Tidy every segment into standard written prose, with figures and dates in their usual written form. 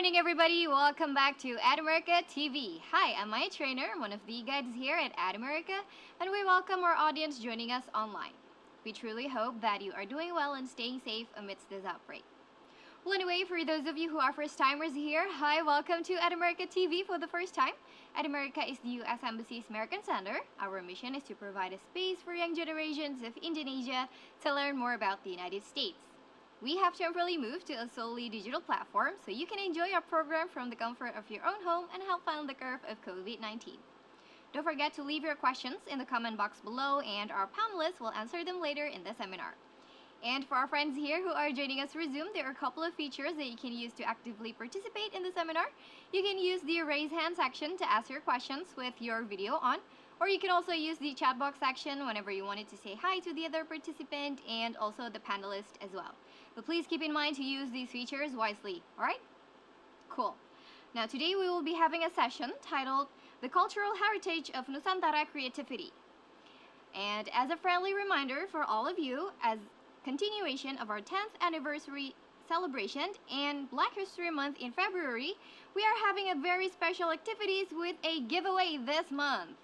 morning, everybody. Welcome back to Ad America TV. Hi, I'm Maya Trainer, one of the guides here at Ad America, and we welcome our audience joining us online. We truly hope that you are doing well and staying safe amidst this outbreak. Well, anyway, for those of you who are first-timers here, hi, welcome to Ad America TV for the first time. Ad America is the U.S. Embassy's American Center. Our mission is to provide a space for young generations of Indonesia to learn more about the United States. We have temporarily moved to a solely digital platform so you can enjoy our program from the comfort of your own home and help flatten the curve of COVID-19. Don't forget to leave your questions in the comment box below, and our panelists will answer them later in the seminar. And for our friends here who are joining us through Zoom, there are a couple of features that you can use to actively participate in the seminar. You can use the raise hand section to ask your questions with your video on, or you can also use the chat box section whenever you wanted to say hi to the other participant and also the panelist as well. But please keep in mind to use these features wisely, alright? Cool. Now today we will be having a session titled The Cultural Heritage of Nusantara Creativity. And as a friendly reminder for all of you, as continuation of our 10th anniversary celebration and Black History Month in February, we are having a very special activities with a giveaway this month.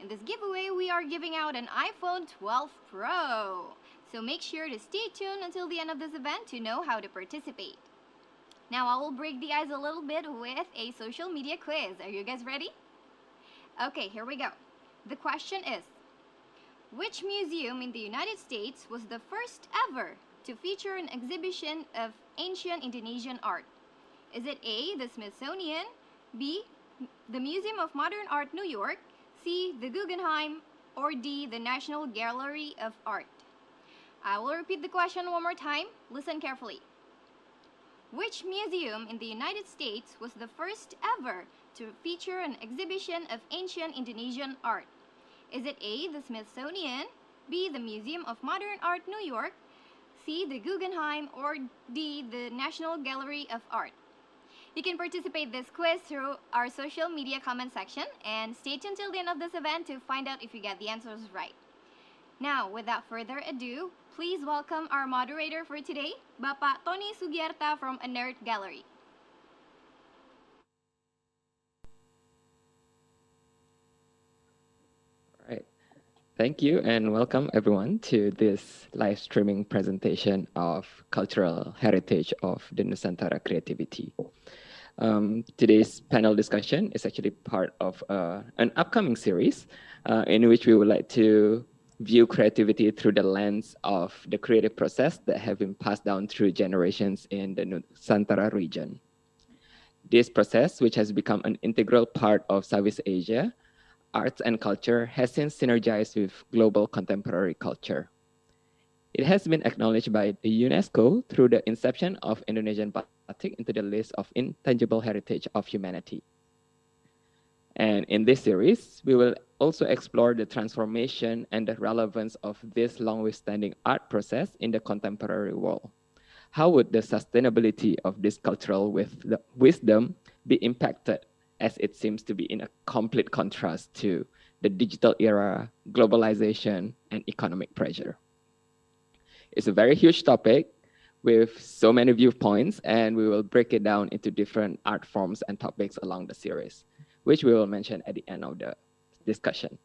In this giveaway, we are giving out an iPhone 12 Pro. So make sure to stay tuned until the end of this event to know how to participate. Now I will break the ice a little bit with a social media quiz. Are you guys ready? Okay, here we go. The question is, which museum in the United States was the first ever to feature an exhibition of ancient Indonesian art? Is it A, the Smithsonian, B, the Museum of Modern Art, New York, C, the Guggenheim, or D, the National Gallery of Art? I will repeat the question one more time. Listen carefully. Which museum in the United States was the first ever to feature an exhibition of ancient Indonesian art? Is it A, the Smithsonian, B, the Museum of Modern Art, New York, C, the Guggenheim, or D, the National Gallery of Art? You can participate this quiz through our social media comment section, and stay tuned till the end of this event to find out if you get the answers right. Now, without further ado, please welcome our moderator for today, Bapak Tony Sugiarta from A Nerd Gallery. All right. Thank you and welcome everyone to this live streaming presentation of cultural heritage of the Nusantara creativity. Today's panel discussion is actually part of an upcoming series in which we would like to view creativity through the lens of the creative process that have been passed down through generations in the Nusantara region. This process, which has become an integral part of Southeast Asia, arts and culture, has since synergized with global contemporary culture. It has been acknowledged by the UNESCO through the inception of Indonesian batik into the list of intangible heritage of humanity. And in this series, we will also explore the transformation and the relevance of this long-withstanding art process in the contemporary world. How would the sustainability of this cultural wisdom be impacted, as it seems to be in a complete contrast to the digital era, globalization, and economic pressure? It's a very huge topic with so many viewpoints, and we will break it down into different art forms and topics along the series, which we will mention at the end of the discussion.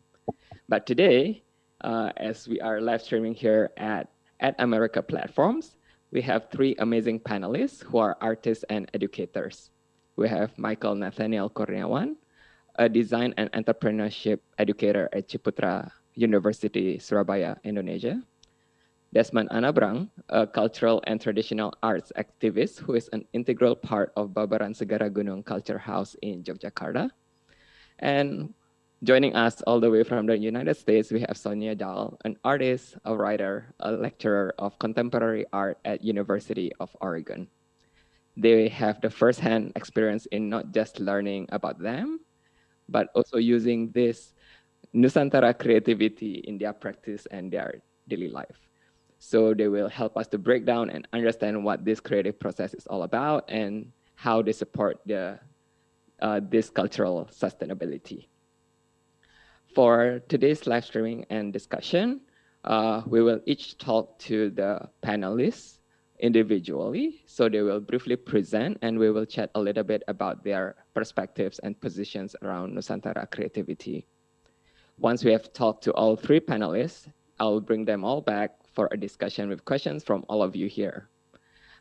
But today, as we are live streaming here at America Platforms, we have three amazing panelists who are artists and educators. We have Michael Nathaniel Kurniawan, a design and entrepreneurship educator at Ciputra University, Surabaya, Indonesia. Desmond Anabrang, a cultural and traditional arts activist who is an integral part of Babaran Segaragunung Culture House in Yogyakarta. And joining us all the way from the United States, we have Sonia Dahl, an artist, a writer, a lecturer of contemporary art at University of Oregon. They have the first-hand experience in not just learning about them, but also using this Nusantara creativity in their practice and their daily life. So they will help us to break down and understand what this creative process is all about and how they support this cultural sustainability. For today's live streaming and discussion, we will each talk to the panelists individually. So they will briefly present and we will chat a little bit about their perspectives and positions around Nusantara creativity. Once we have talked to all three panelists, I'll bring them all back for a discussion with questions from all of you here.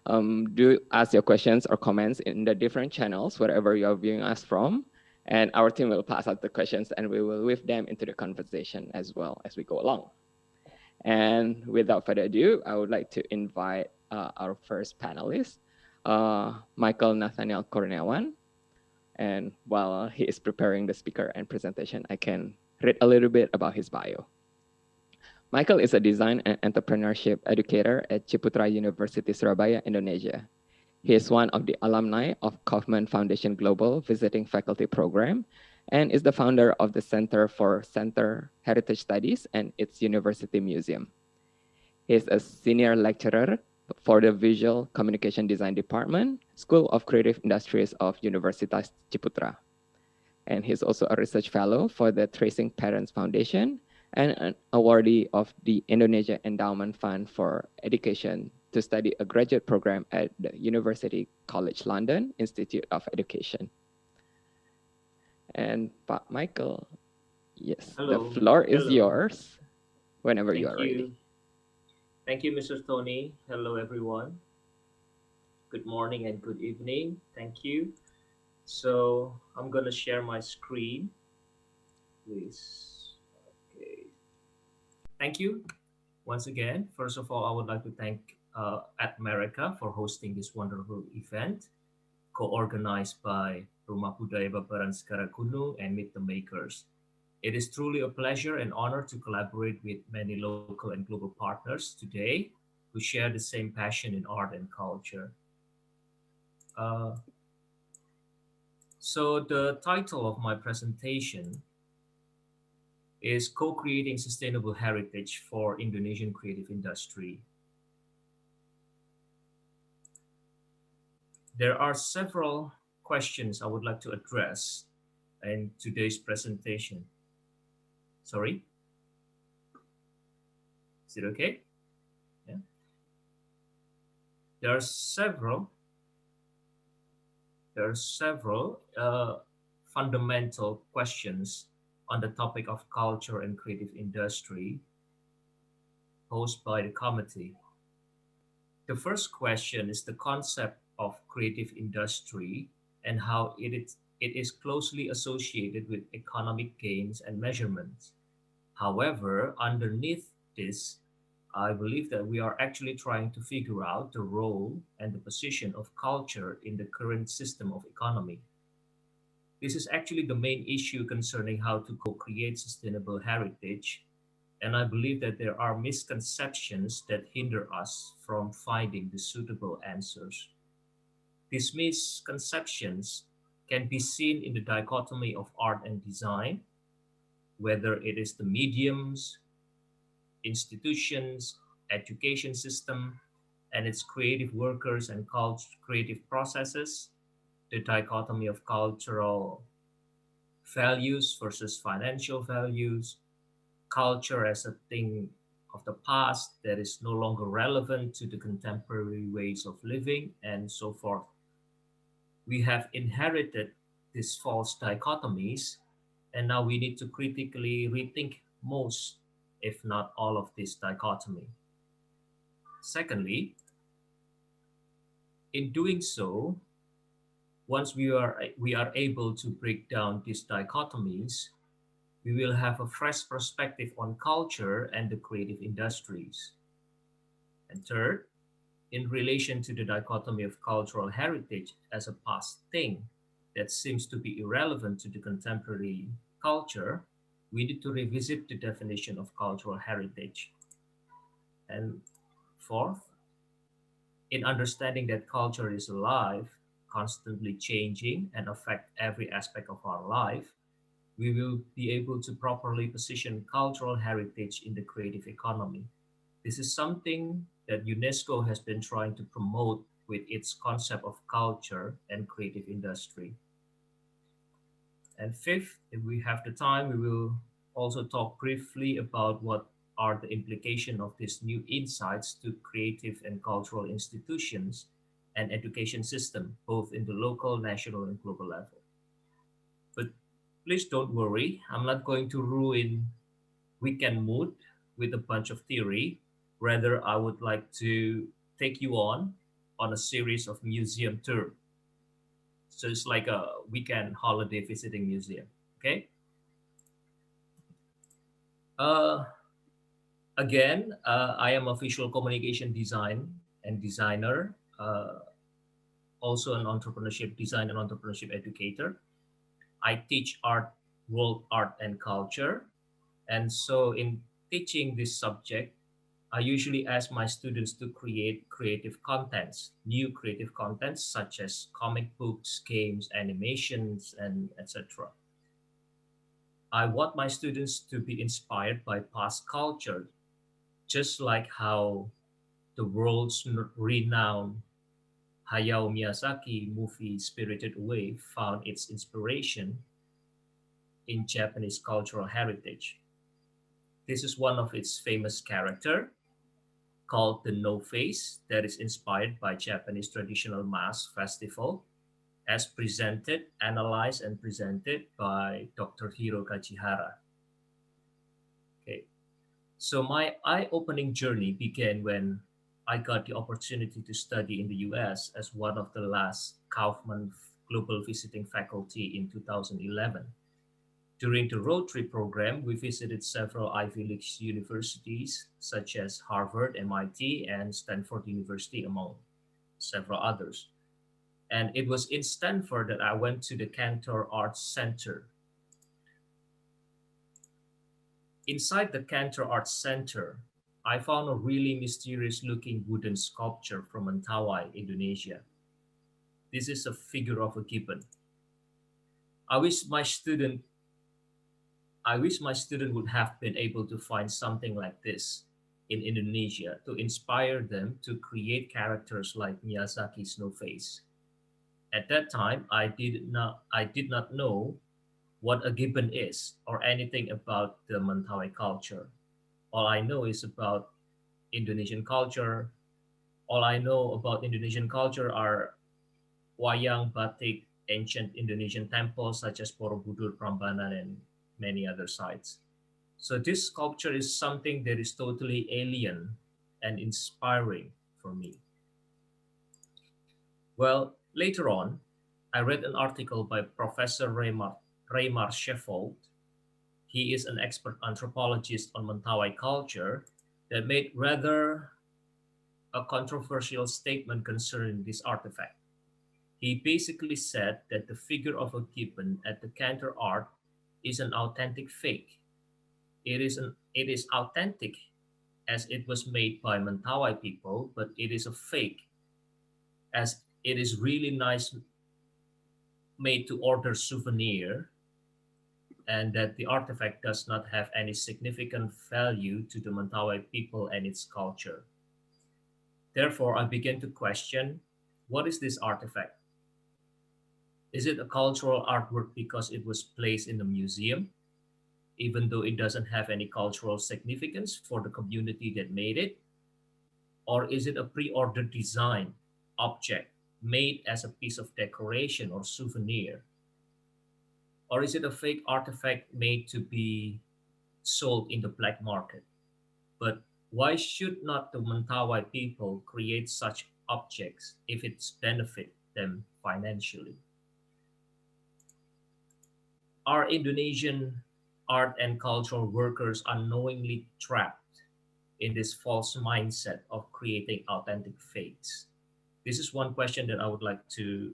Do ask your questions or comments in the different channels, wherever you're viewing us from, and our team will pass out the questions and we will weave them into the conversation as well as we go along. And without further ado, I would like to invite our first panelist, Michael Nathaniel Kurniawan. And while he is preparing the speaker and presentation, I can read a little bit about his bio. Michael is a design and entrepreneurship educator at Ciputra University, Surabaya, Indonesia. He is one of the alumni of Kaufman Foundation Global Visiting Faculty Program and is the founder of the Center for Center Heritage Studies and its University Museum. He is a senior lecturer for the Visual Communication Design Department, School of Creative Industries of Universitas Ciputra. And he's also a research fellow for the Tracing Parents Foundation and an awardee of the Indonesia Endowment Fund for Education to study a graduate program at the University College London Institute of Education. And Pak Michael, yes, Hello. the floor is Hello. yours whenever Thank you are ready. Thank you, Mr. Tony. Hello, everyone. Good morning and good evening. Thank you. So I'm going to share my screen, please. Okay. Thank you. Once again, first of all, I would like to thank At America for hosting this wonderful event, co-organized by Rumah Budaya Babaran Segaragunung and Meet the Makers. It is truly a pleasure and honor to collaborate with many local and global partners today who share the same passion in art and culture. Uh, so the title of my presentation is Co-Creating Sustainable Heritage for Indonesian Creative Industry. There are several questions I would like to address in today's presentation. Sorry? Is it okay? Yeah. There are several fundamental questions on the topic of culture and creative industry posed by the committee. The first question is the concept of creative industry and how it is closely associated with economic gains and measurements. However, underneath this, I believe that we are actually trying to figure out the role and the position of culture in the current system of economy. This is actually the main issue concerning how to co-create sustainable heritage, and I believe that there are misconceptions that hinder us from finding the suitable answers. These misconceptions can be seen in the dichotomy of art and design, whether it is the mediums, institutions, education system, and its creative workers and creative processes, the dichotomy of cultural values versus financial values, culture as a thing of the past that is no longer relevant to the contemporary ways of living, and so forth. We have inherited these false dichotomies, and now we need to critically rethink most, if not all, of this dichotomy. Secondly, in doing so, once we are able to break down these dichotomies, we will have a fresh perspective on culture and the creative industries. And third, in relation to the dichotomy of cultural heritage as a past thing that seems to be irrelevant to the contemporary culture, we need to revisit the definition of cultural heritage. And fourth, in understanding that culture is alive, constantly changing, and affect every aspect of our life, we will be able to properly position cultural heritage in the creative economy. This is something that UNESCO has been trying to promote with its concept of culture and creative industry. And fifth, if we have the time, we will also talk briefly about what are the implication of these new insights to creative and cultural institutions and education system, both in the local, national, and global level. But please don't worry, I'm not going to ruin weekend mood with a bunch of theory. Rather, I would like to take you on a series of museum tour. So it's like a weekend holiday visiting museum. Okay. Uh, I am a visual communication design and designer, also an entrepreneurship design and entrepreneurship educator. I teach art, world art and culture. And so in teaching this subject, I usually ask my students to create creative contents, new creative contents such as comic books, games, animations, and etc. I want my students to be inspired by past culture, just like how the world's renowned Hayao Miyazaki movie Spirited Away found its inspiration in Japanese cultural heritage. This is one of its famous character called the No Face that is inspired by Japanese traditional mask festival as presented, analyzed, and presented by Dr. Hiro Kajihara. Okay. So my eye-opening journey began when I got the opportunity to study in the US as one of the last Kaufman Global Visiting Faculty in 2011. During the road trip program, we visited several Ivy League universities such as Harvard, MIT, and Stanford University, among several others. And it was in Stanford that I went to the Cantor Arts Center. Inside the Cantor Arts Center, I found a really mysterious looking wooden sculpture from Mentawai, Indonesia. This is a figure of a gibbon. I wish my student I wish my student would have been able to find something like this in Indonesia to inspire them to create characters like Miyazaki's Snow Face. At that time, I did not know what a gibbon is or anything about the Mentawai culture. All I know is about Indonesian culture. All I know about Indonesian culture are wayang, batik, ancient Indonesian temples such as Borobudur, Prambanan, and many other sites. So this sculpture is something that is totally alien and inspiring for me. Well, later on, I read an article by Professor Raymar Sheffold. He is an expert anthropologist on Mentawai culture that made rather a controversial statement concerning this artifact. He basically said that the figure of a gibbon at the Cantor art is an authentic fake. It is authentic as it was made by Mentawai people, but it is a fake as it is really nice made to order souvenir and that the artifact does not have any significant value to the Mentawai people and its culture. Therefore, I began to question, what is this artifact? Is it a cultural artwork because it was placed in a museum, even though it doesn't have any cultural significance for the community that made it? Or is it a pre-ordered design object made as a piece of decoration or souvenir? Or is it a fake artifact made to be sold in the black market? But why should not the Mentawai people create such objects if it's benefit them financially? Are Indonesian art and cultural workers unknowingly trapped in this false mindset of creating authentic fakes? This is one question that I would like to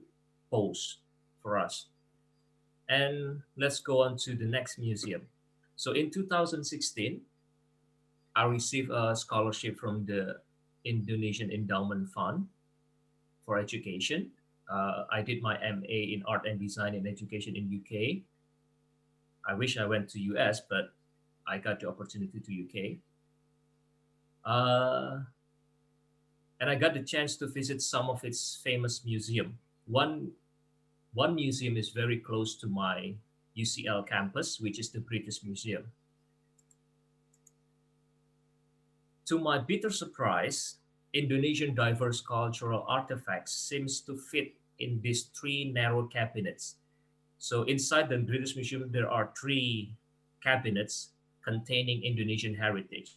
pose for us. And let's go on to the next museum. So in 2016, I received a scholarship from the Indonesian Endowment Fund for Education. I did my MA in Art and Design and Education in UK. I wish I went to US, but I got the opportunity to UK. Uh, and I got the chance to visit some of its famous museum. One museum is very close to my UCL campus, which is the British Museum. To my bitter surprise, Indonesian diverse cultural artifacts seems to fit in these three narrow cabinets. So inside the British Museum, there are three cabinets containing Indonesian heritage.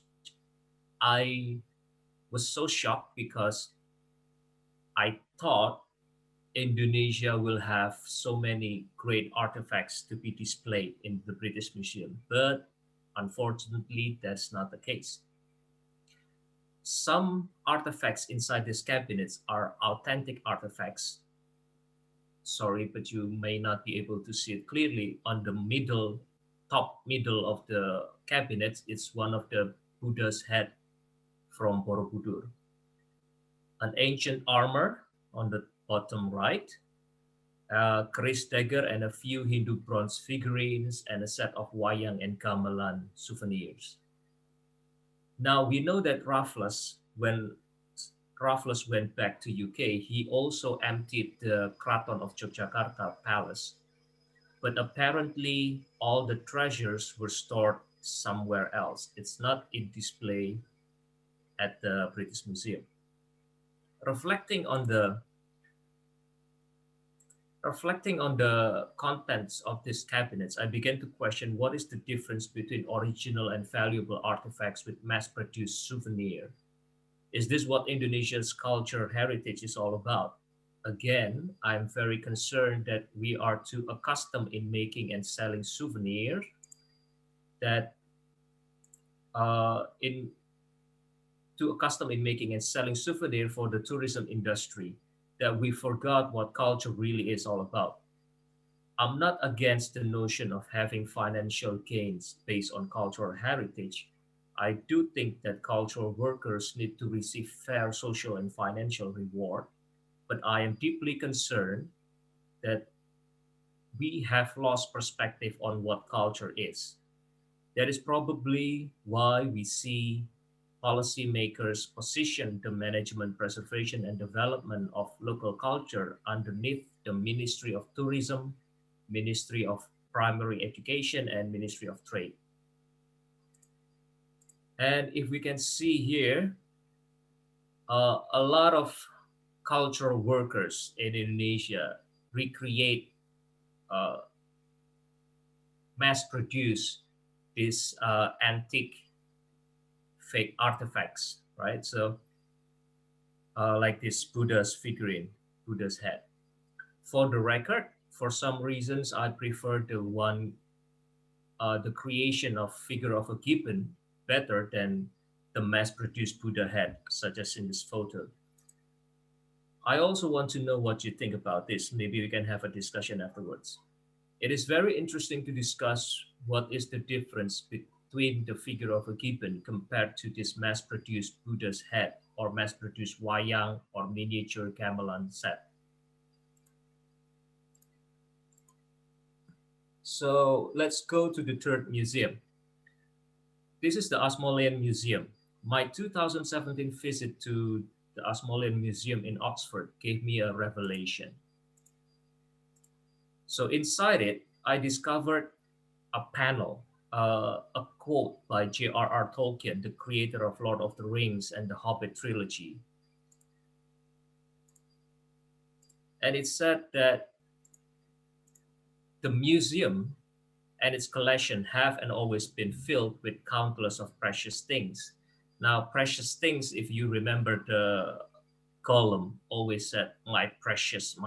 I was so shocked because I thought Indonesia will have so many great artifacts to be displayed in the British Museum, but unfortunately, that's not the case. Some artifacts inside these cabinets are authentic artifacts. Sorry, but you may not be able to see it clearly. On the middle, top middle of the cabinet, it's one of the Buddha's head from Borobudur. An ancient armor on the bottom right, a keris dagger and a few Hindu bronze figurines, and a set of wayang and gamelan souvenirs. Now we know that when Raffles went back to UK, he also emptied the Kraton of Yogyakarta palace. But apparently, all the treasures were stored somewhere else. It's not in display at the British Museum. Reflecting on the Reflecting on the contents of these cabinets, I began to question what is the difference between original and valuable artifacts with mass-produced souvenir. Is this what Indonesia's culture heritage is all about? Again, I'm very concerned that we are too accustomed in making and selling souvenirs that in too accustomed in making and selling souvenir for the tourism industry that we forgot what culture really is all about. I'm not against the notion of having financial gains based on cultural heritage. I do think that cultural workers need to receive fair social and financial reward, but I am deeply concerned that we have lost perspective on what culture is. That is probably why we see policymakers position the management, preservation, and development of local culture underneath the Ministry of Tourism, Ministry of Primary Education, and Ministry of Trade. And if we can see here, a lot of cultural workers in Indonesia recreate, uh, mass produce these antique fake artifacts, right? So, like this Buddha's figurine, Buddha's head. For the record, for some reasons, I prefer the creation of figure of a gibbon better than the mass-produced Buddha head, such as in this photo. I also want to know what you think about this. Maybe we can have a discussion afterwards. It is very interesting to discuss what is the difference between the figure of a gibbon compared to this mass-produced Buddha's head or mass-produced wayang or miniature gamelan set. So let's go to the third museum. This is the Ashmolean Museum. My 2017 visit to the Ashmolean Museum in Oxford gave me a revelation. So inside it, I discovered a panel, a quote by J.R.R. Tolkien, the creator of Lord of the Rings and the Hobbit trilogy. And it said that the museum and its collection have and always been filled with countless of precious things. Now, precious things, if you remember the column, always said, my precious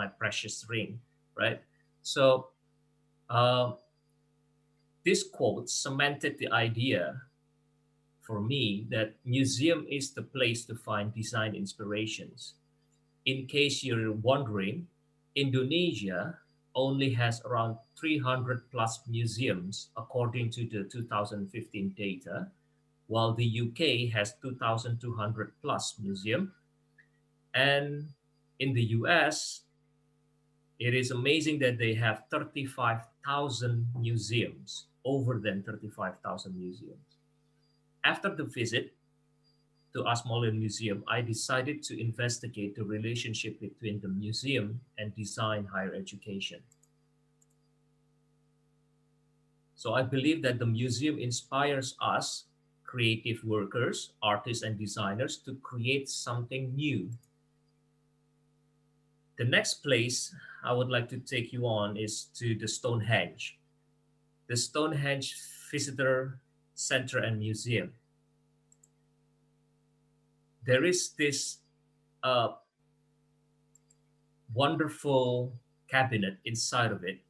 ring, right? So uh, this quote cemented the idea for me that museum is the place to find design inspirations. In case you're wondering, Indonesia only has around 300 plus museums according to the 2015 data, while the UK has 2,200 plus museum. And in the US, it is amazing that they have 35,000 museums, over than 35,000 museums. After the visit to Ashmolean Museum, I decided to investigate the relationship between the museum and design higher education. So I believe that the museum inspires us creative workers, artists, and designers to create something new. The next place I would like to take you on is to the Stonehenge. The Stonehenge Visitor Center and Museum. There is this uh, wonderful cabinet inside of it,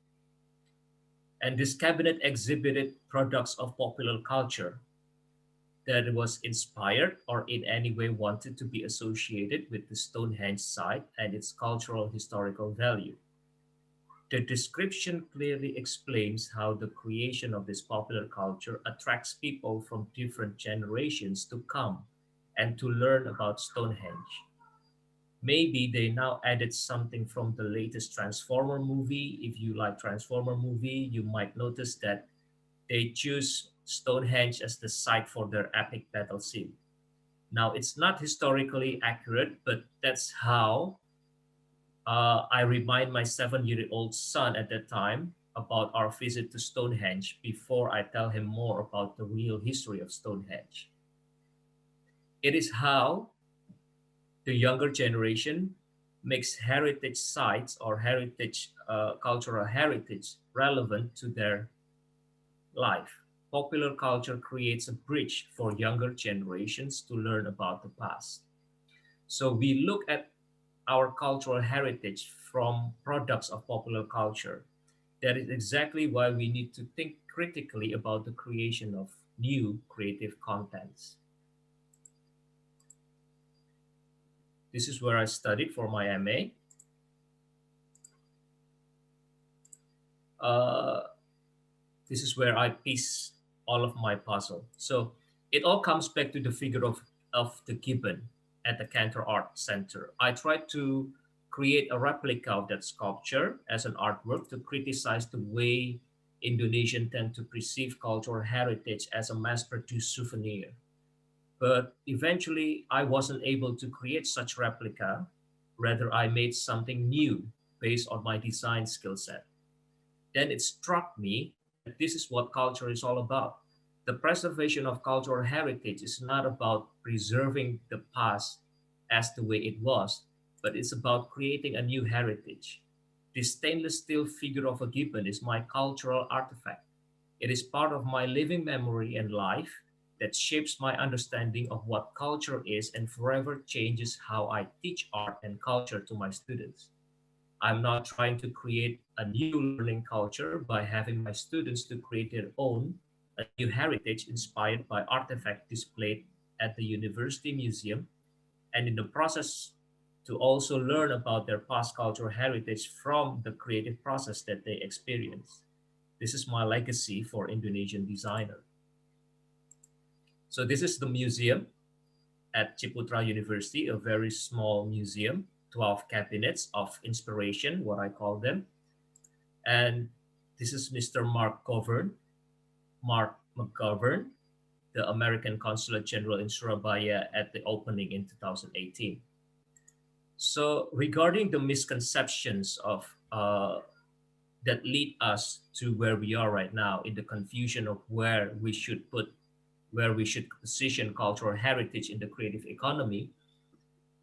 and this cabinet exhibited products of popular culture that was inspired or in any way wanted to be associated with the Stonehenge site and its cultural historical value. The description clearly explains how the creation of this popular culture attracts people from different generations to come and to learn about Stonehenge. Maybe they now added something from the latest Transformer movie. If you like Transformer movie, you might notice that they choose Stonehenge as the site for their epic battle scene. Now, it's not historically accurate, but that's how I remind my 7-year-old son at that time about our visit to Stonehenge before I tell him more about the real history of Stonehenge. It is how the younger generation makes heritage sites or cultural heritage relevant to their life. Popular culture creates a bridge for younger generations to learn about the past. So we look at our cultural heritage from products of popular culture. That is exactly why we need to think critically about the creation of new creative contents. This is where I studied for my MA. Uh, this is where I piece all of my puzzle. So it all comes back to the figure of the gibbon at the Cantor Art Center. I tried to create a replica of that sculpture as an artwork to criticize the way Indonesians tend to perceive cultural heritage as a mass-produced souvenir. But eventually, I wasn't able to create such replica. Rather, I made something new based on my design skill set. Then it struck me that this is what culture is all about. The preservation of cultural heritage is not about preserving the past as the way it was, but it's about creating a new heritage. This stainless steel figure of a gibbon is my cultural artifact. It is part of my living memory and life that shapes my understanding of what culture is and forever changes how I teach art and culture to my students. I'm not trying to create a new learning culture by having my students to create their own, a new heritage inspired by artifacts displayed at the university museum, and in the process to also learn about their past cultural heritage from the creative process that they experience. This is my legacy for Indonesian designer. So this is the museum at Ciputra University, a very small museum, 12 cabinets of inspiration, what I call them. And this is Mr. Mark McGovern, the American Consulate General in Surabaya at the opening in 2018. So regarding the misconceptions of that lead us to where we are right now in the confusion of where we should position cultural heritage in the creative economy,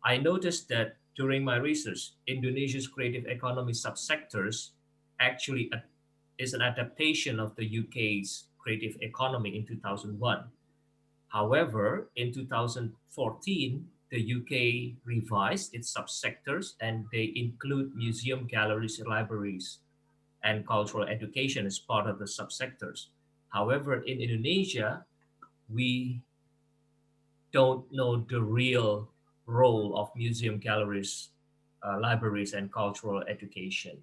I noticed that during my research, Indonesia's creative economy subsectors actually is an adaptation of the UK's creative economy in 2001. However, in 2014, the UK revised its subsectors and they include museum, galleries, libraries, and cultural education as part of the subsectors. However, in Indonesia, we don't know the real role of museum, galleries, libraries, and cultural education.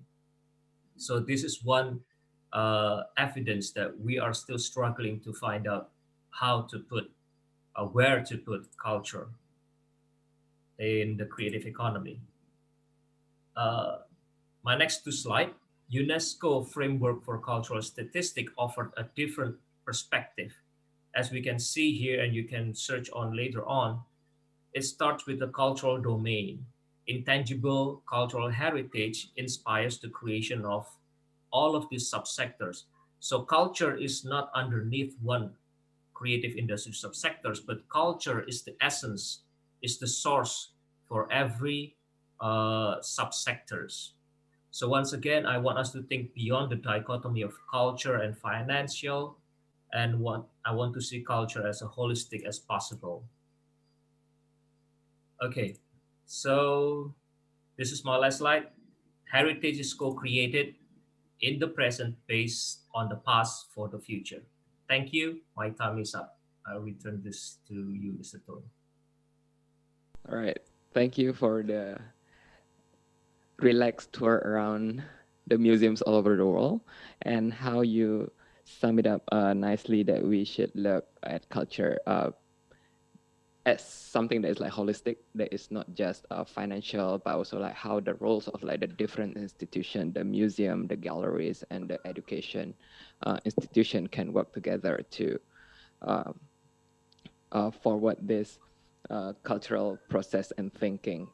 So this is one evidence that we are still struggling to find out how to put, where to put culture in the creative economy. Uh, my next two slide, UNESCO framework for cultural statistic offered a different perspective. As we can see here, and you can search on later on, it starts with the cultural domain. Intangible cultural heritage inspires the creation of all of these subsectors. So culture is not underneath one. creative industry subsectors, but culture is the essence, is the source for every subsectors. So once again, I want us to think beyond the dichotomy of culture and financial, and I want to see culture as a holistic as possible. Okay, so this is my last slide. Heritage is co-created in the present based on the past for the future. Thank you. My time is up. I'll return this to you, Mr. Tony. All right. Thank you for the relaxed tour around the museums all over the world and how you sum it up nicely that we should look at culture as something that is like holistic, that is not just financial, but also like how the roles of like the different institution, the museum, the galleries, and the education institution can work together to forward this cultural process and thinking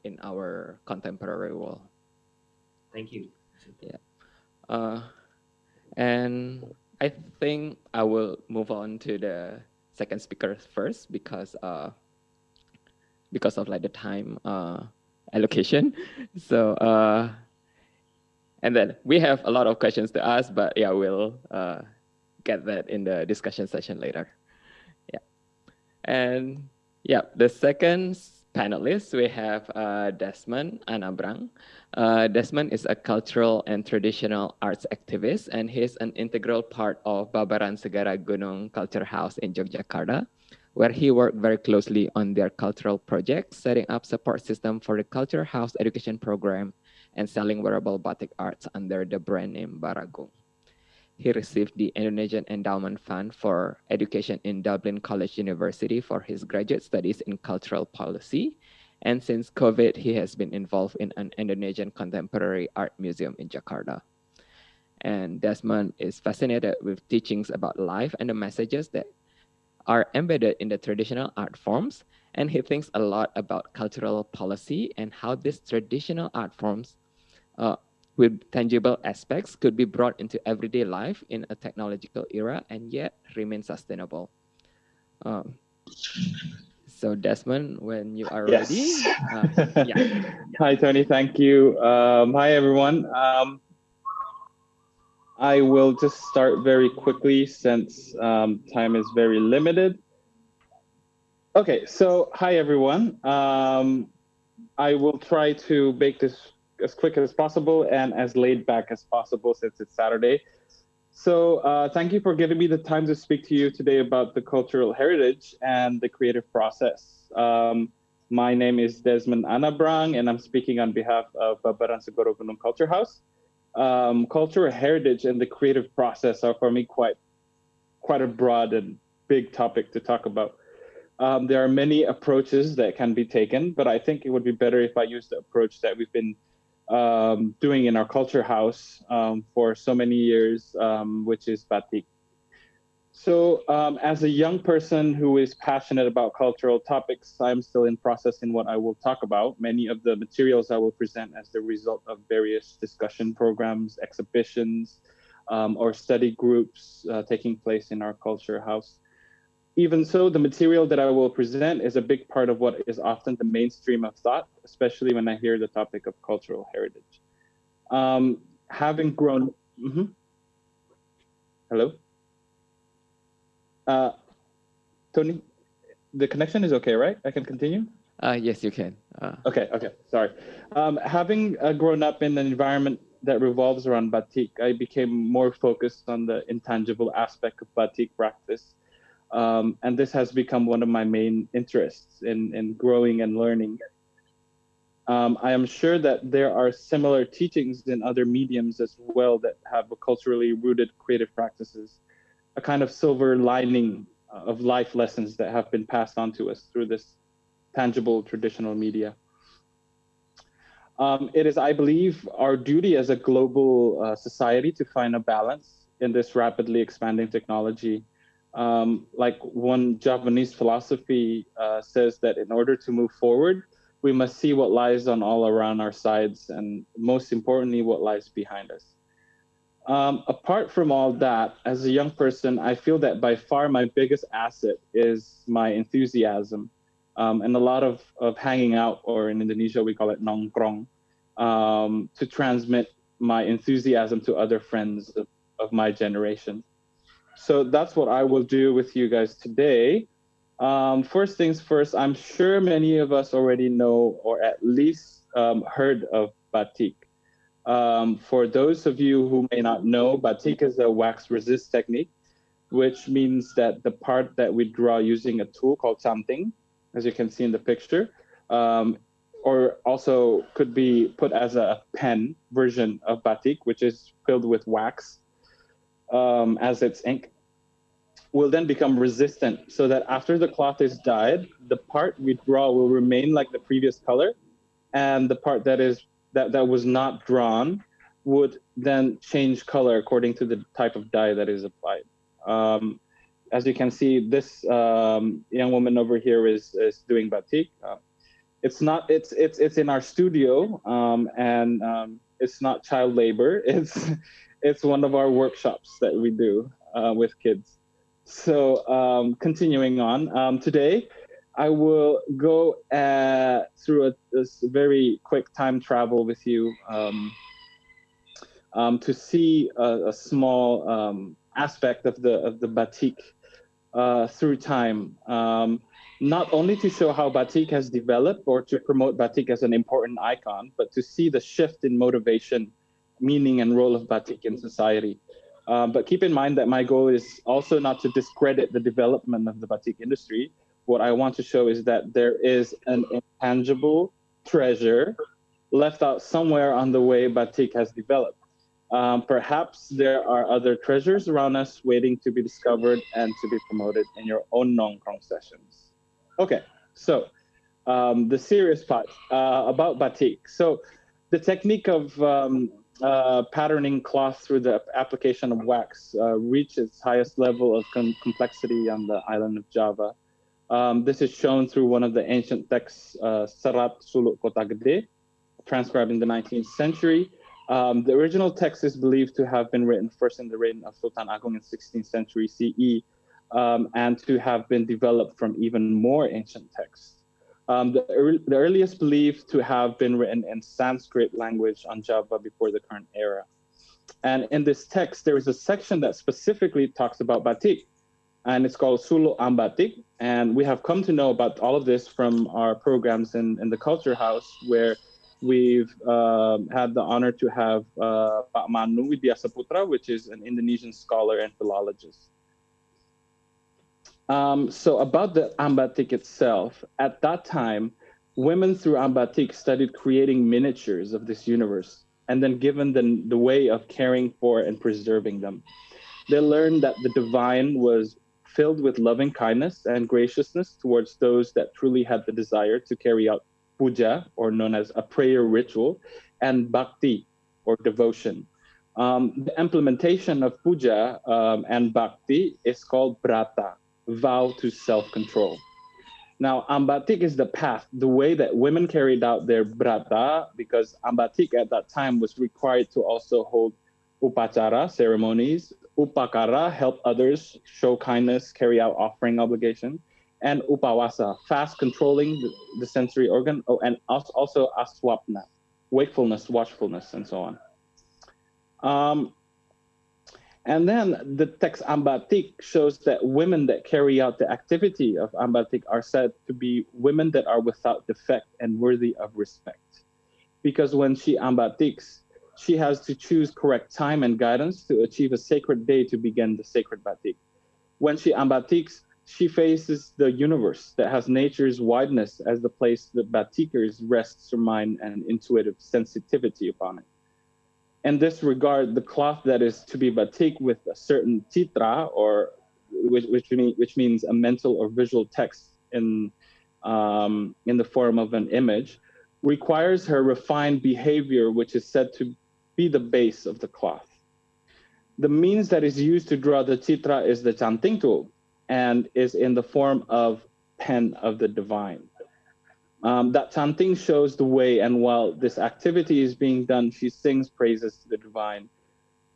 in our contemporary world. Thank you. Yeah. And I think I will move on to the second speaker first because of like the time allocation. So and then we have a lot of questions to ask, but yeah, we'll get that in the discussion session later. Yeah. And yeah, the second panelist, we have Desmond Anabrang. Desmond is a cultural and traditional arts activist, and he's an integral part of Babaran Segaragunung Culture House in Yogyakarta, where he worked very closely on their cultural projects, setting up support system for the Culture House education program and selling wearable batik arts under the brand name Baragung. He received the Indonesian Endowment Fund for Education in Dublin College University for his graduate studies in cultural policy. And since COVID, he has been involved in an Indonesian contemporary art museum in Jakarta. And Desmond is fascinated with teachings about life and the messages that are embedded in the traditional art forms. And he thinks a lot about cultural policy and how these traditional art forms with tangible aspects could be brought into everyday life in a technological era and yet remain sustainable. So Desmond, when you are ready. Yeah. Hi, Tony. Thank you. Hi, everyone. I will just start very quickly since time is very limited. Okay, so hi, everyone. I will try to make this as quick as possible and as laid back as possible since it's Saturday. So thank you for giving me the time to speak to you today about the cultural heritage and the creative process. My name is Desmond Anabrang, and I'm speaking on behalf of Babaran Segaragunung Culture House. Cultural heritage and the creative process are for me quite a broad and big topic to talk about. There are many approaches that can be taken, but I think it would be better if I use the approach that we've been doing in our culture house for so many years, which is batik. So as a young person who is passionate about cultural topics, I'm still in process in what I will talk about. Many of the materials I will present as the result of various discussion programs, exhibitions, or study groups taking place in our culture house. Even so, the material that I will present is a big part of what is often the mainstream of thought, especially when I hear the topic of cultural heritage. Having grown... Hello? Tony, the connection is okay, right? I can continue? Yes, you can. Okay, sorry. Having grown up in an environment that revolves around batik, I became more focused on the intangible aspect of batik practice. And this has become one of my main interests in growing and learning. I am sure that there are similar teachings in other mediums as well that have a culturally rooted creative practices, a kind of silver lining of life lessons that have been passed on to us through this tangible traditional media. It is, I believe, our duty as a global society to find a balance in this rapidly expanding technology. Like one Japanese philosophy says that in order to move forward, we must see what lies on all around our sides and most importantly, what lies behind us. Apart from all that, as a young person, I feel that by far my biggest asset is my enthusiasm, and a lot of hanging out, or in Indonesia we call it nongkrong, to transmit my enthusiasm to other friends of my generation. So that's what I will do with you guys today. First things first, I'm sure many of us already know or at least heard of batik. For those of you who may not know, batik is a wax resist technique, which means that the part that we draw using a tool called something, as you can see in the picture, um, or also could be put as a pen version of batik, which is filled with wax as its ink, will then become resistant so that after the cloth is dyed, the part we draw will remain like the previous color, and the part that was not drawn would then change color according to the type of dye that is applied. Um, as you can see, this young woman over here is doing batik. It's not it's in our studio, and it's not child labor. It's one of our workshops that we do with kids. So continuing on, today I will go through this very quick time travel with you to see a small aspect of the batik through time. Not only to show how batik has developed or to promote batik as an important icon, but to see the shift in motivation, meaning, and role of batik in society. But keep in mind that my goal is also not to discredit the development of the batik industry. What I want to show is that there is an intangible treasure left out somewhere on the way batik has developed. Perhaps there are other treasures around us waiting to be discovered and to be promoted in your own nongkrong sessions. Okay, so the serious part about batik. So the technique of patterning cloth through the application of wax reached its highest level of complexity on the island of Java. This is shown through one of the ancient texts, Serat Suluk Kota Gede, transcribed in the 19th century. The original text is believed to have been written first in the reign of Sultan Agung in 16th century CE, and to have been developed from even more ancient texts. The earliest believed to have been written in Sanskrit language on Java before the current era. And in this text, there is a section that specifically talks about batik, and it's called Suluk Ambatik. And we have come to know about all of this from our programs in the Culture House, where we've had the honor to have Pak Manu Widya Saputra, which is an Indonesian scholar and philologist. So about the ambatik itself, at that time, women through ambatik studied creating miniatures of this universe and then given the way of caring for and preserving them. They learned that the divine was filled with loving kindness and graciousness towards those that truly had the desire to carry out puja, or known as a prayer ritual, and bhakti, or devotion. The implementation of puja and bhakti is called brata, vow to self-control. Now, ambatik is the path, the way that women carried out their brata, because ambatik at that time was required to also hold upacara, ceremonies, upakara, help others, show kindness, carry out offering obligation, and upawasa, fast controlling the sensory organ, and also aswapna, wakefulness, watchfulness, and so on. And then the text ambatik shows that women that carry out the activity of ambatik are said to be women that are without defect and worthy of respect. Because when she ambatiks, she has to choose correct time and guidance to achieve a sacred day to begin the sacred batik. When she ambatiks, she faces the universe that has nature's wideness as the place that batikers rests their mind and intuitive sensitivity upon it. In this regard, the cloth that is to be batik with a certain citra, or which means a mental or visual text in the form of an image, requires her refined behavior, which is said to be the base of the cloth. The means that is used to draw the citra is the chanting tool, and is in the form of pen of the divine. That chanting shows the way, and while this activity is being done, she sings praises to the divine.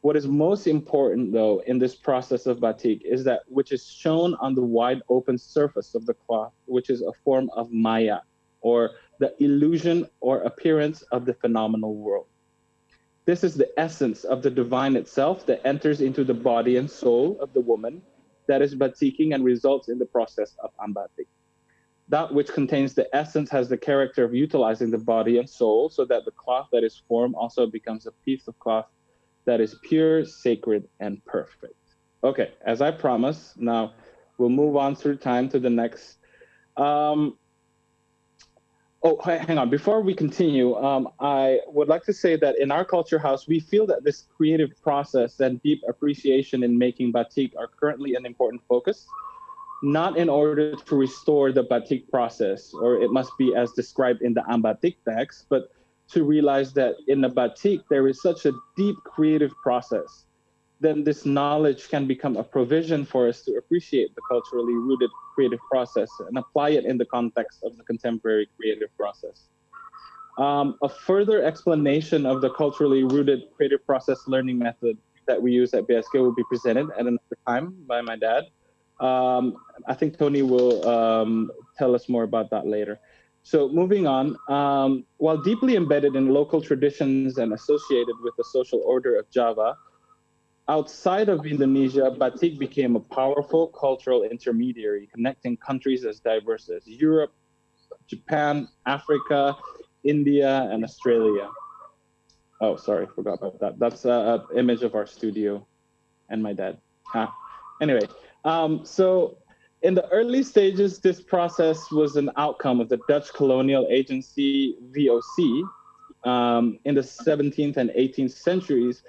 What is most important, though, in this process of batik is that which is shown on the wide open surface of the cloth, which is a form of maya, or the illusion or appearance of the phenomenal world. This is the essence of the divine itself that enters into the body and soul of the woman that is batiking and results in the process of ambatik. That which contains the essence has the character of utilizing the body and soul so that the cloth that is formed also becomes a piece of cloth that is pure, sacred, and perfect. Okay, as I promised, now we'll move on through time to the next. Hang on. Before we continue, I would like to say that in our culture house, we feel that this creative process and deep appreciation in making batik are currently an important focus, not in order to restore the batik process, or it must be as described in the Ambatik text, but to realize that in the batik, there is such a deep creative process. Then this knowledge can become a provision for us to appreciate the culturally rooted creative process and apply it in the context of the contemporary creative process. A further explanation of the culturally rooted creative process learning method that we use at BSK will be presented at another time by my dad. I think Tony will tell us more about that later. So moving on, while deeply embedded in local traditions and associated with the social order of Java, outside of Indonesia, batik became a powerful cultural intermediary connecting countries as diverse as Europe, Japan, Africa, India, and Australia. Oh, sorry, forgot about that. That's an image of our studio and my dad. Anyway, so in the early stages, this process was an outcome of the Dutch colonial agency VOC. In the 17th and 18th centuries,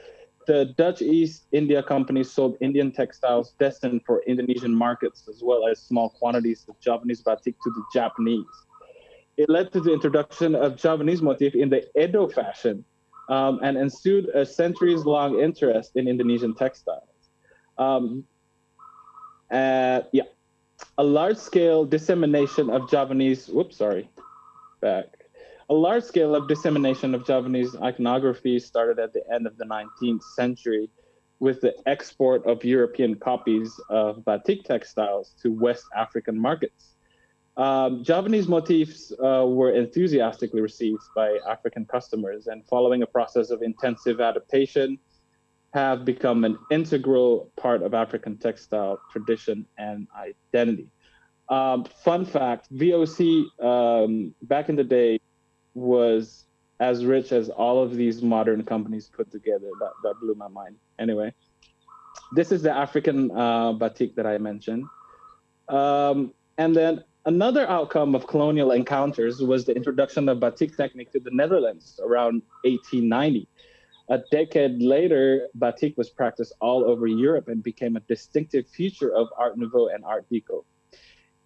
the Dutch East India Company sold Indian textiles destined for Indonesian markets, as well as small quantities of Javanese batik to the Japanese. It led to the introduction of Javanese motif in the Edo fashion, and ensued a centuries-long interest in Indonesian textiles. A large-scale dissemination of Javanese, A large scale of dissemination of Javanese iconography started at the end of the 19th century with the export of European copies of batik textiles to West African markets. Javanese motifs were enthusiastically received by African customers, and following a process of intensive adaptation, have become an integral part of African textile tradition and identity. Fun fact, VOC back in the day was as rich as all of these modern companies put together. That blew my mind. Anyway, this is the African batik that I mentioned. And then another outcome of colonial encounters was the introduction of batik technique to the Netherlands around 1890. A decade later, batik was practiced all over Europe and became a distinctive feature of Art Nouveau and Art Deco.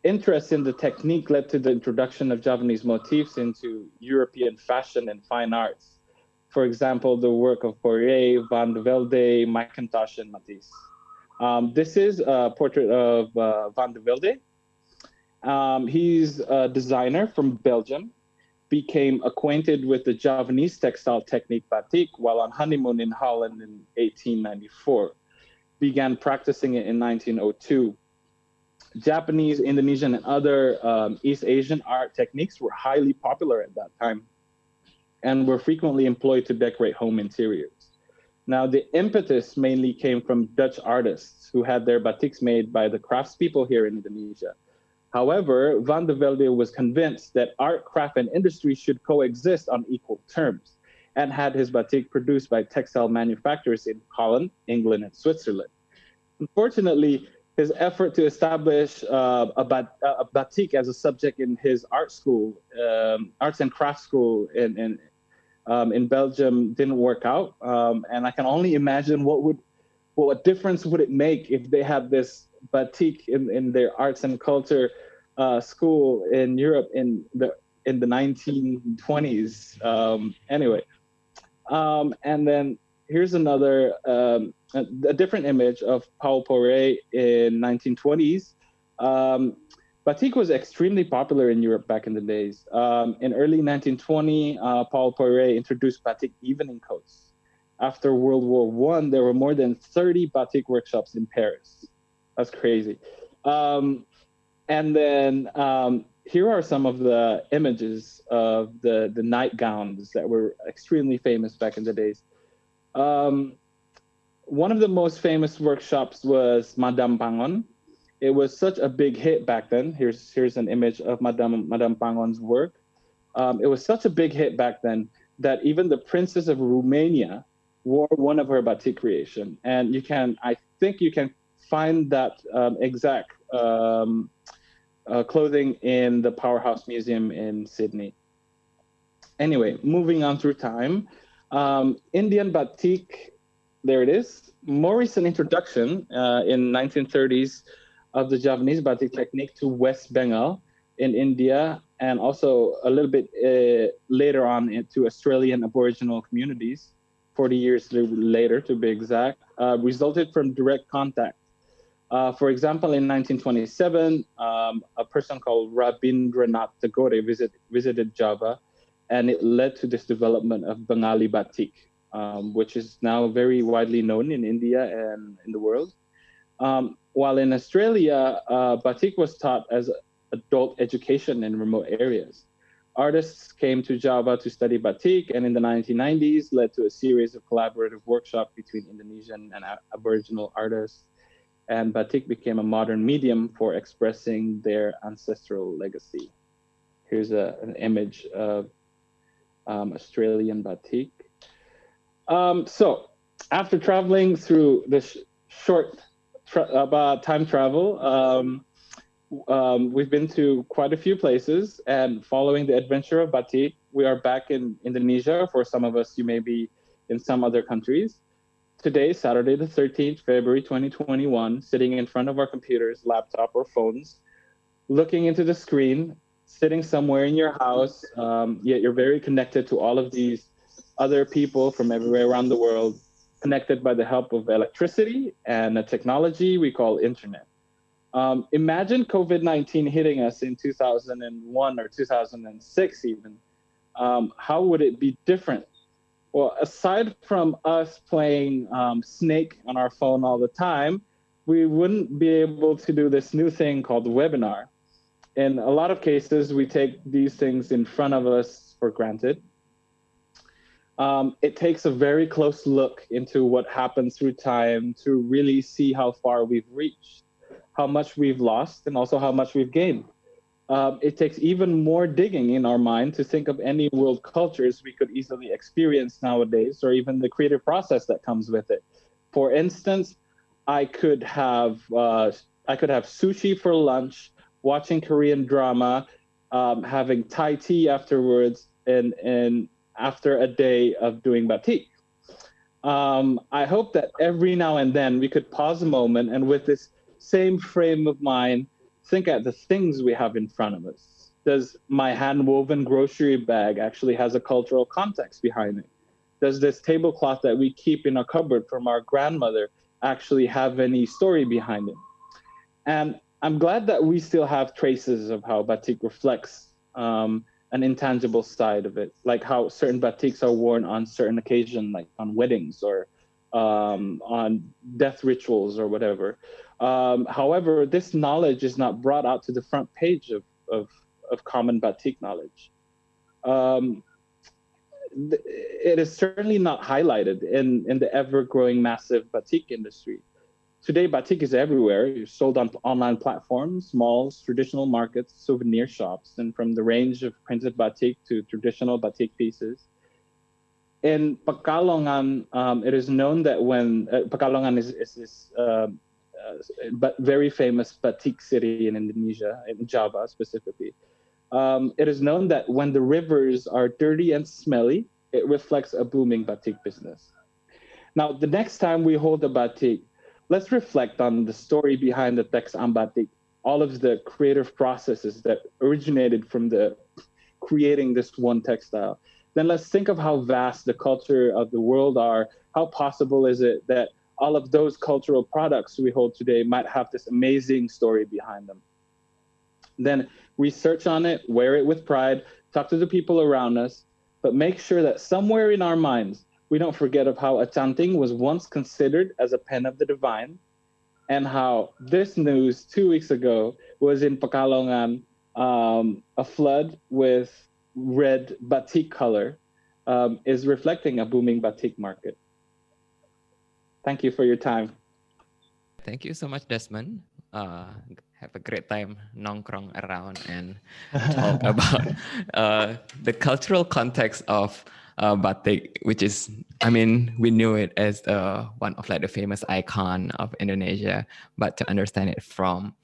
Interest in the technique led to the introduction of Javanese motifs into European fashion and fine arts. For example, the work of Poirier, Van de Velde, Mackintosh, and Matisse. This is a portrait of Van de Velde. He's a designer from Belgium, became acquainted with the Javanese textile technique batik while on honeymoon in Holland in 1894. Began practicing it in 1902. Japanese, Indonesian, and other East Asian art techniques were highly popular at that time and were frequently employed to decorate home interiors. Now, the impetus mainly came from Dutch artists who had their batiks made by the craftspeople here in Indonesia. However, Van de Velde was convinced that art, craft, and industry should coexist on equal terms and had his batik produced by textile manufacturers in Holland, England, and Switzerland. Unfortunately, his effort to establish a batik as a subject in his art school, arts and crafts school in Belgium, didn't work out. And I can only imagine what difference would it make if they had this batik in their arts and culture school in Europe in the 1920s. Anyway, and then here's another a different image of Paul Poiret in 1920s. Batik was extremely popular in Europe back in the days. In early 1920, Paul Poiret introduced batik evening coats. after World War I, there were more than 30 batik workshops in Paris. That's crazy. And then here are some of the images of the nightgowns that were extremely famous back in the days. One of the most famous workshops was Madame Pangon. It was such a big hit back then. Here's an image of Madame Pangon's work. It was such a big hit back then that even the Princess of Romania wore one of her batik creation. And I think you can find that exact clothing in the Powerhouse Museum in Sydney. Anyway, moving on through time, Indian batik, there it is. More recent introduction in 1930s of the Javanese batik technique to West Bengal in India, and also a little bit later on into Australian Aboriginal communities, 40 years later to be exact, resulted from direct contact. For example, in 1927, a person called Rabindranath Tagore visited Java, and it led to this development of Bengali batik, which is now very widely known in India and in the world. While in Australia, batik was taught as adult education in remote areas. Artists came to Java to study batik, and in the 1990s led to a series of collaborative workshops between Indonesian and Aboriginal artists, and batik became a modern medium for expressing their ancestral legacy. Here's an image of Australian batik. So after traveling through this short time travel, we've been to quite a few places, and following the adventure of batik, we are back in Indonesia. For some of us, you may be in some other countries. Today, Saturday the 13th, February 2021, sitting in front of our computers, laptop, or phones, looking into the screen, sitting somewhere in your house, yet you're very connected to all of these other people from everywhere around the world, connected by the help of electricity and a technology we call internet. Imagine COVID-19 hitting us in 2001 or 2006 even. How would it be different? Well, aside from us playing Snake on our phone all the time, we wouldn't be able to do this new thing called webinar. In a lot of cases, we take these things in front of us for granted. It takes a very close look into what happens through time to really see how far we've reached, how much we've lost, and also how much we've gained. It takes even more digging in our mind to think of any world cultures we could easily experience nowadays, or even the creative process that comes with it. For instance, I could have sushi for lunch, watching Korean drama, having Thai tea afterwards, and after a day of doing batik. I hope that every now and then we could pause a moment, and with this same frame of mind, think at the things we have in front of us. Does my hand-woven grocery bag actually has a cultural context behind it? Does this tablecloth that we keep in a cupboard from our grandmother actually have any story behind it? And I'm glad that we still have traces of how batik reflects an intangible side of it, like how certain batiks are worn on certain occasions, like on weddings or on death rituals or whatever. However, this knowledge is not brought out to the front page of common batik knowledge. It is certainly not highlighted in the ever-growing massive batik industry. Today, batik is everywhere. It's sold on online platforms, malls, traditional markets, souvenir shops, and from the range of printed batik to traditional batik pieces. In Pekalongan, it is known that when Pekalongan is this but very famous batik city in Indonesia, in Java specifically. It is known that when the rivers are dirty and smelly, it reflects a booming batik business. Now, the next time we hold a batik, let's reflect on the story behind the text on batik, all of the creative processes that originated from the creating this one textile. Then let's think of how vast the culture of the world are. How possible is it that all of those cultural products we hold today might have this amazing story behind them? Then research on it, wear it with pride, talk to the people around us, but make sure that somewhere in our minds, we don't forget of how Achanting was once considered as a pen of the divine, and how this news 2 weeks ago was in Pekalongan, a flood with red batik color, is reflecting a booming batik market. Thank you for your time. Thank you so much, Desmond. Have a great time nongkrong around and talk about the cultural context of batik, which is, I mean, we knew it as one of like the famous icon of Indonesia, but to understand it from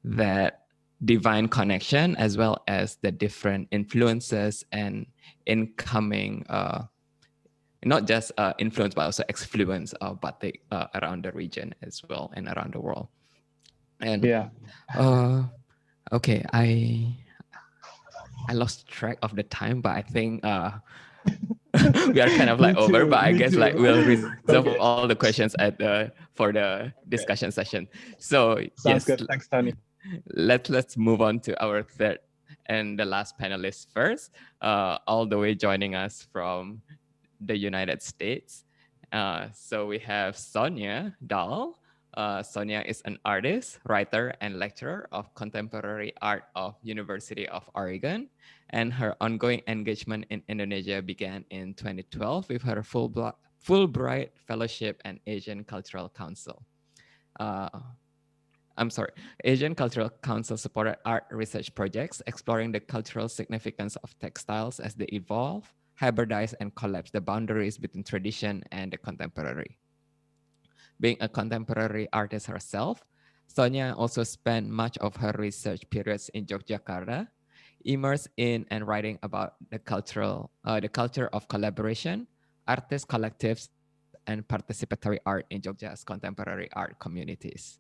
that divine connection, as well as the different influences and incoming not just influence, but also excluence of batik around the region as well and around the world. And Yeah. Okay, I lost track of the time, but I think we are kind of like over. But I guess like we'll reserve all the questions at for the discussion session. So Sounds yes, good. Thanks, Tony. Let's move on to our third and the last panelist first, all the way joining us from the United States. So we have Sonia Dahl. Sonia is an artist, writer, and lecturer of contemporary art of University of Oregon. And her ongoing engagement in Indonesia began in 2012 with her Fulbright Fellowship and Asian Cultural Council. Asian Cultural Council supported art research projects exploring the cultural significance of textiles as they evolve, hybridize, and collapse the boundaries between tradition and the contemporary. Being a contemporary artist herself, Sonia also spent much of her research periods in Yogyakarta, immersed in and writing about the culture of collaboration, artist collectives, and participatory art in Jogja's contemporary art communities.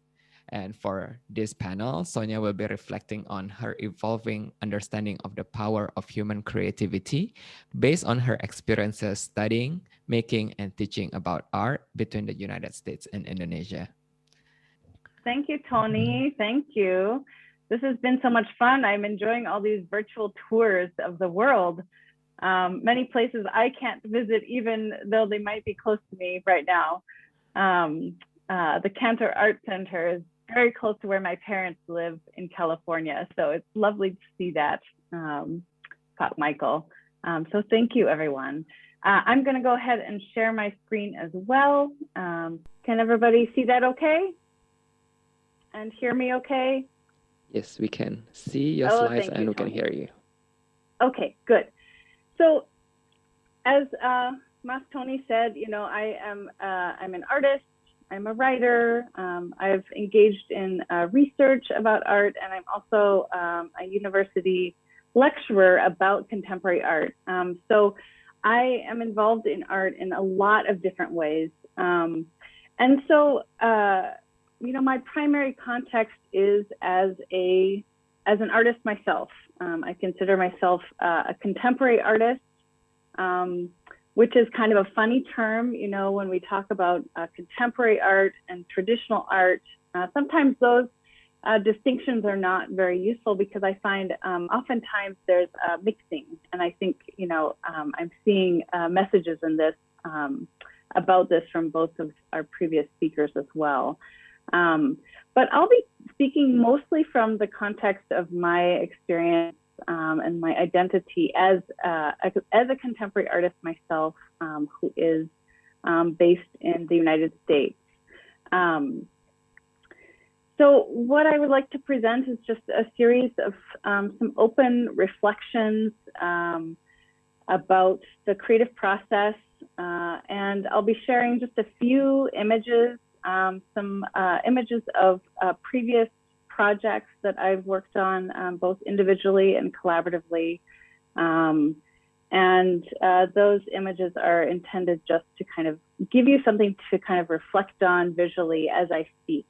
And for this panel, Sonia will be reflecting on her evolving understanding of the power of human creativity based on her experiences studying, making, and teaching about art between the United States and Indonesia. Thank you, Tony. Thank you. This has been so much fun. I'm enjoying all these virtual tours of the world. Many places I can't visit, even though they might be close to me right now. The Cantor Art Center is very close to where my parents live in California. So it's lovely to see that, Pat Michael. So thank you, everyone. I'm gonna go ahead and share my screen as well. Can everybody see that okay? And hear me okay? Yes, we can see your slides and we can hear you. Okay, good. So as Mas Tony said, you know, I'm an artist. I'm a writer. I've engaged in research about art, and I'm also a university lecturer about contemporary art. So I am involved in art in a lot of different ways. And so, you know, my primary context is as an artist myself. I consider myself a contemporary artist. Which is kind of a funny term, you know, when we talk about contemporary art and traditional art. Sometimes those distinctions are not very useful because I find oftentimes there's mixing. And I think, you know, I'm seeing messages in this about this from both of our previous speakers as well. But I'll be speaking mostly from the context of my experience and my identity as a contemporary artist myself, who is based in the United States. So what I would like to present is just a series of some open reflections about the creative process, and I'll be sharing just a few images, some images of previous projects that I've worked on, both individually and collaboratively. And those images are intended just to kind of give you something to kind of reflect on visually as I speak.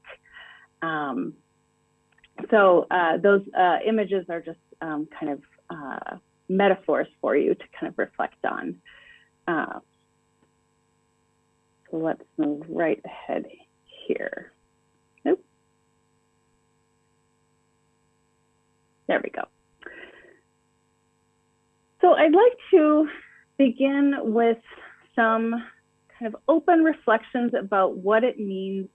So those images are just kind of metaphors for you to kind of reflect on. So let's move right ahead here. Nope. There we go. So I'd like to begin with some kind of open reflections about what it means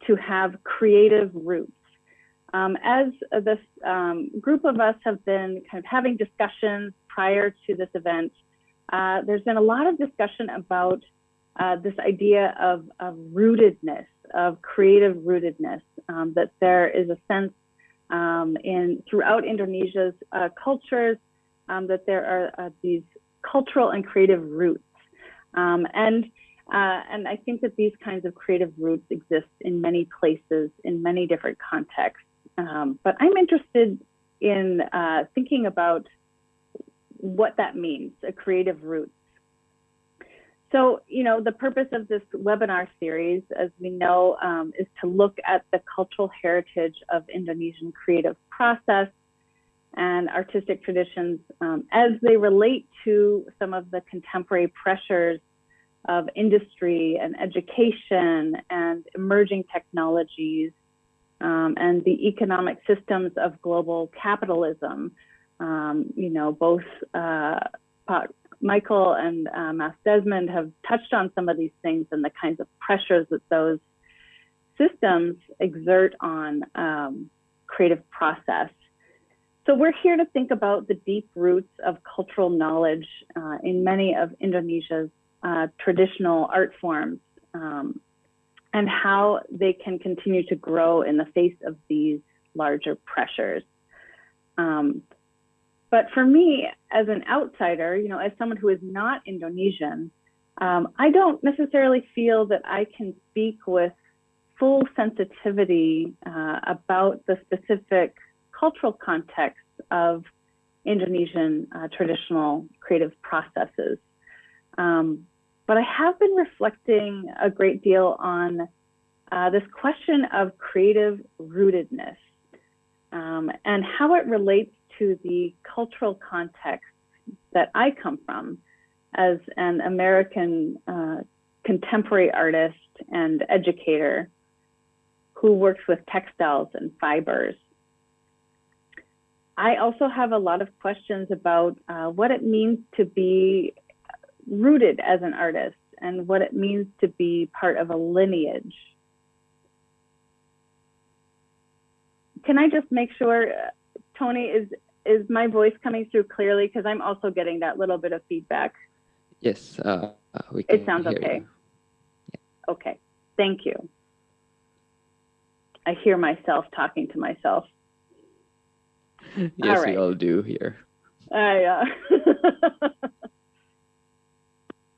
to have creative roots. As this group of us have been kind of having discussions prior to this event, there's been a lot of discussion about this idea of rootedness, of creative rootedness, that there is a sense throughout Indonesia's cultures that there are these cultural and creative roots. And I think that these kinds of creative roots exist in many places, in many different contexts. But I'm interested in thinking about what that means, a creative root. So, the purpose of this webinar series, as we know, is to look at the cultural heritage of Indonesian creative process and artistic traditions as they relate to some of the contemporary pressures of industry and education and emerging technologies and the economic systems of global capitalism. Both Michael and Mas Desmond have touched on some of these things and the kinds of pressures that those systems exert on creative process. So we're here to think about the deep roots of cultural knowledge in many of Indonesia's traditional art forms and how they can continue to grow in the face of these larger pressures. But for me, as an outsider, as someone who is not Indonesian, I don't necessarily feel that I can speak with full sensitivity about the specific cultural context of Indonesian traditional creative processes. But I have been reflecting a great deal on this question of creative rootedness and how it relates to the cultural context that I come from as an American contemporary artist and educator who works with textiles and fibers. I also have a lot of questions about what it means to be rooted as an artist and what it means to be part of a lineage. Can I just make sure, Tony, is my voice coming through clearly? Because I'm also getting that little bit of feedback. Yes, we can. It sounds hear okay. you. Yeah. Okay, thank you. I hear myself talking to myself. Yes, All right. we all do here.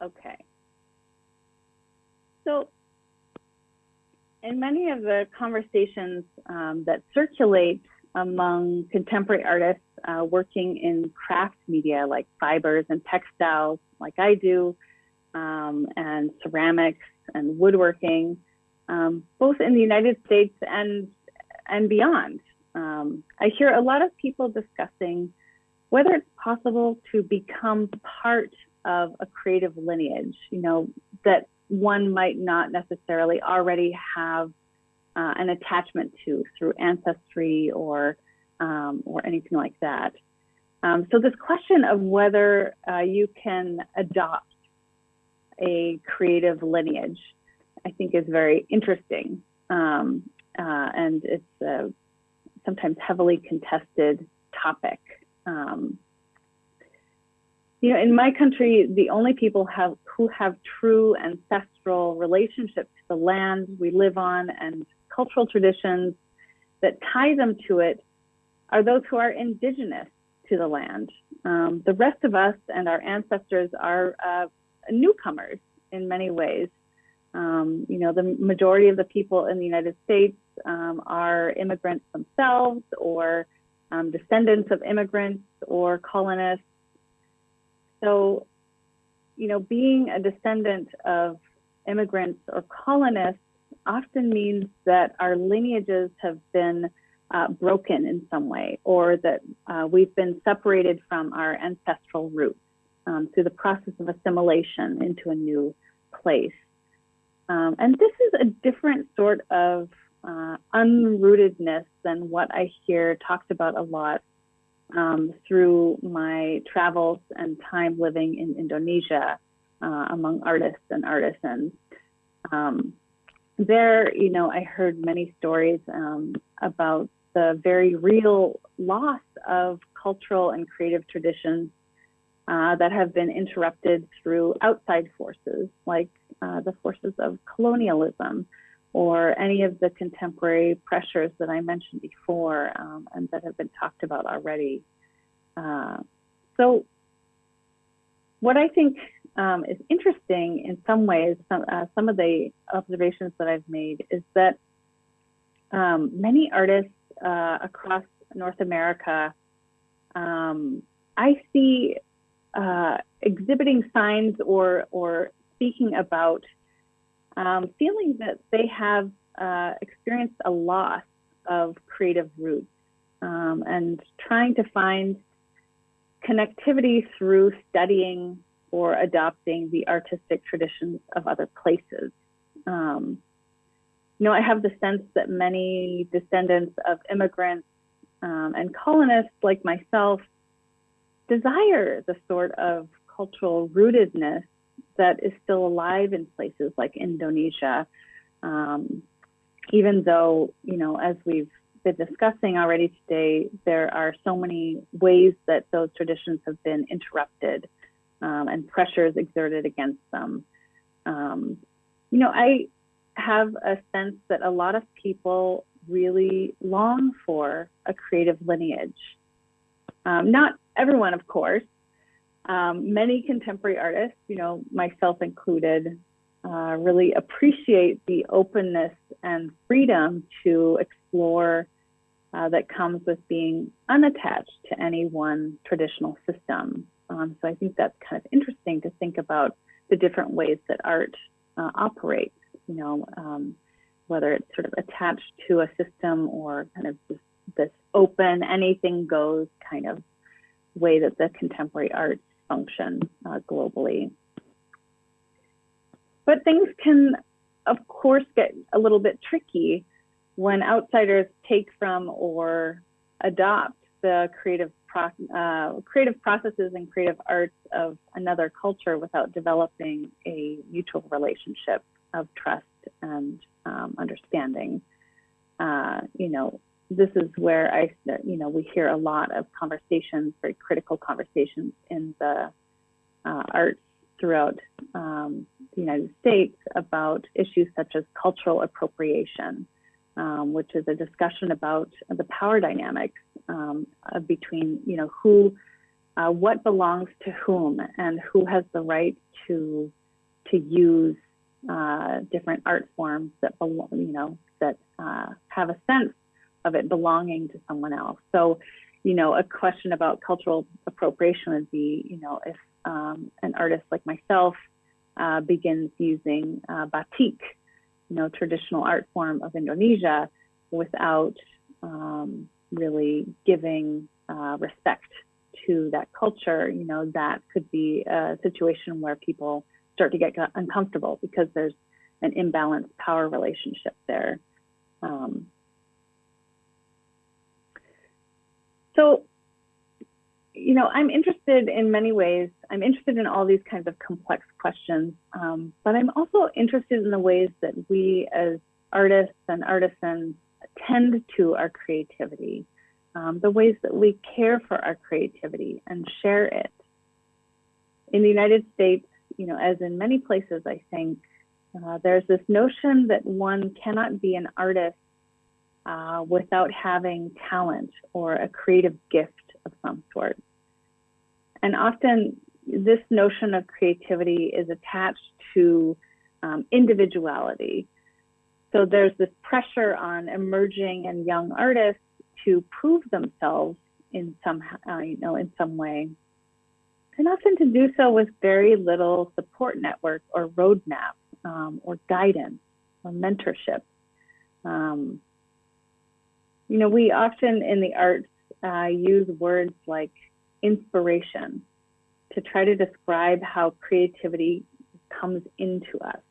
Okay. So in many of the conversations that circulate among contemporary artists working in craft media like fibers and textiles, like I do, and ceramics and woodworking, both in the United States and beyond. I hear a lot of people discussing whether it's possible to become part of a creative lineage, that one might not necessarily already have an attachment to through ancestry or anything like that. So this question of whether you can adopt a creative lineage, I think is very interesting. And it's sometimes heavily contested topic. In my country, the only people who have true ancestral relationships to the land we live on and cultural traditions that tie them to it are those who are indigenous to the land. The rest of us and our ancestors are newcomers in many ways. The majority of the people in the United States are immigrants themselves or descendants of immigrants or colonists. So, being a descendant of immigrants or colonists often means that our lineages have been broken in some way, or that we've been separated from our ancestral roots through the process of assimilation into a new place. And this is a different sort of unrootedness than what I hear talked about a lot through my travels and time living in Indonesia. among artists and artisans. There, I heard many stories about the very real loss of cultural and creative traditions that have been interrupted through outside forces, like the forces of colonialism or any of the contemporary pressures that I mentioned before and that have been talked about already. So what I think is interesting in some ways, some of the observations that I've made is that many artists across North America, I see exhibiting signs or speaking about feeling that they have experienced a loss of creative roots and trying to find connectivity through studying or adopting the artistic traditions of other places. I have the sense that many descendants of immigrants and colonists like myself desire the sort of cultural rootedness that is still alive in places like Indonesia, even though, as we've been discussing already today, there are so many ways that those traditions have been interrupted and pressures exerted against them. I have a sense that a lot of people really long for a creative lineage. Not everyone, of course. Many contemporary artists, myself included, really appreciate the openness and freedom to explore that comes with being unattached to any one traditional system. So I think that's kind of interesting to think about the different ways that art operates, whether it's sort of attached to a system or kind of this open, anything goes kind of way that the contemporary arts function globally. But things can, of course, get a little bit tricky when outsiders take from or adopt the creative processes and creative arts of another culture without developing a mutual relationship of trust and understanding. This is where we hear a lot of conversations, very critical conversations in the arts throughout the United States about issues such as cultural appropriation, which is a discussion about the power dynamics between, what belongs to whom and who has the right to use different art forms that that have a sense of it belonging to someone else. So, a question about cultural appropriation would be, if an artist like myself begins using batik, traditional art form of Indonesia, without really giving respect to that culture, that could be a situation where people start to get uncomfortable because there's an imbalanced power relationship there. So, I'm interested in many ways. I'm interested in all these kinds of complex questions, but I'm also interested in the ways that we as artists and artisans tend to our creativity, the ways that we care for our creativity and share it. In the United States, as in many places, I think, there's this notion that one cannot be an artist without having talent or a creative gift of some sort. And often this notion of creativity is attached to individuality. So there's this pressure on emerging and young artists to prove themselves in some way, and often to do so with very little support network or roadmap or guidance or mentorship. We often in the arts use words like inspiration to try to describe how creativity comes into us.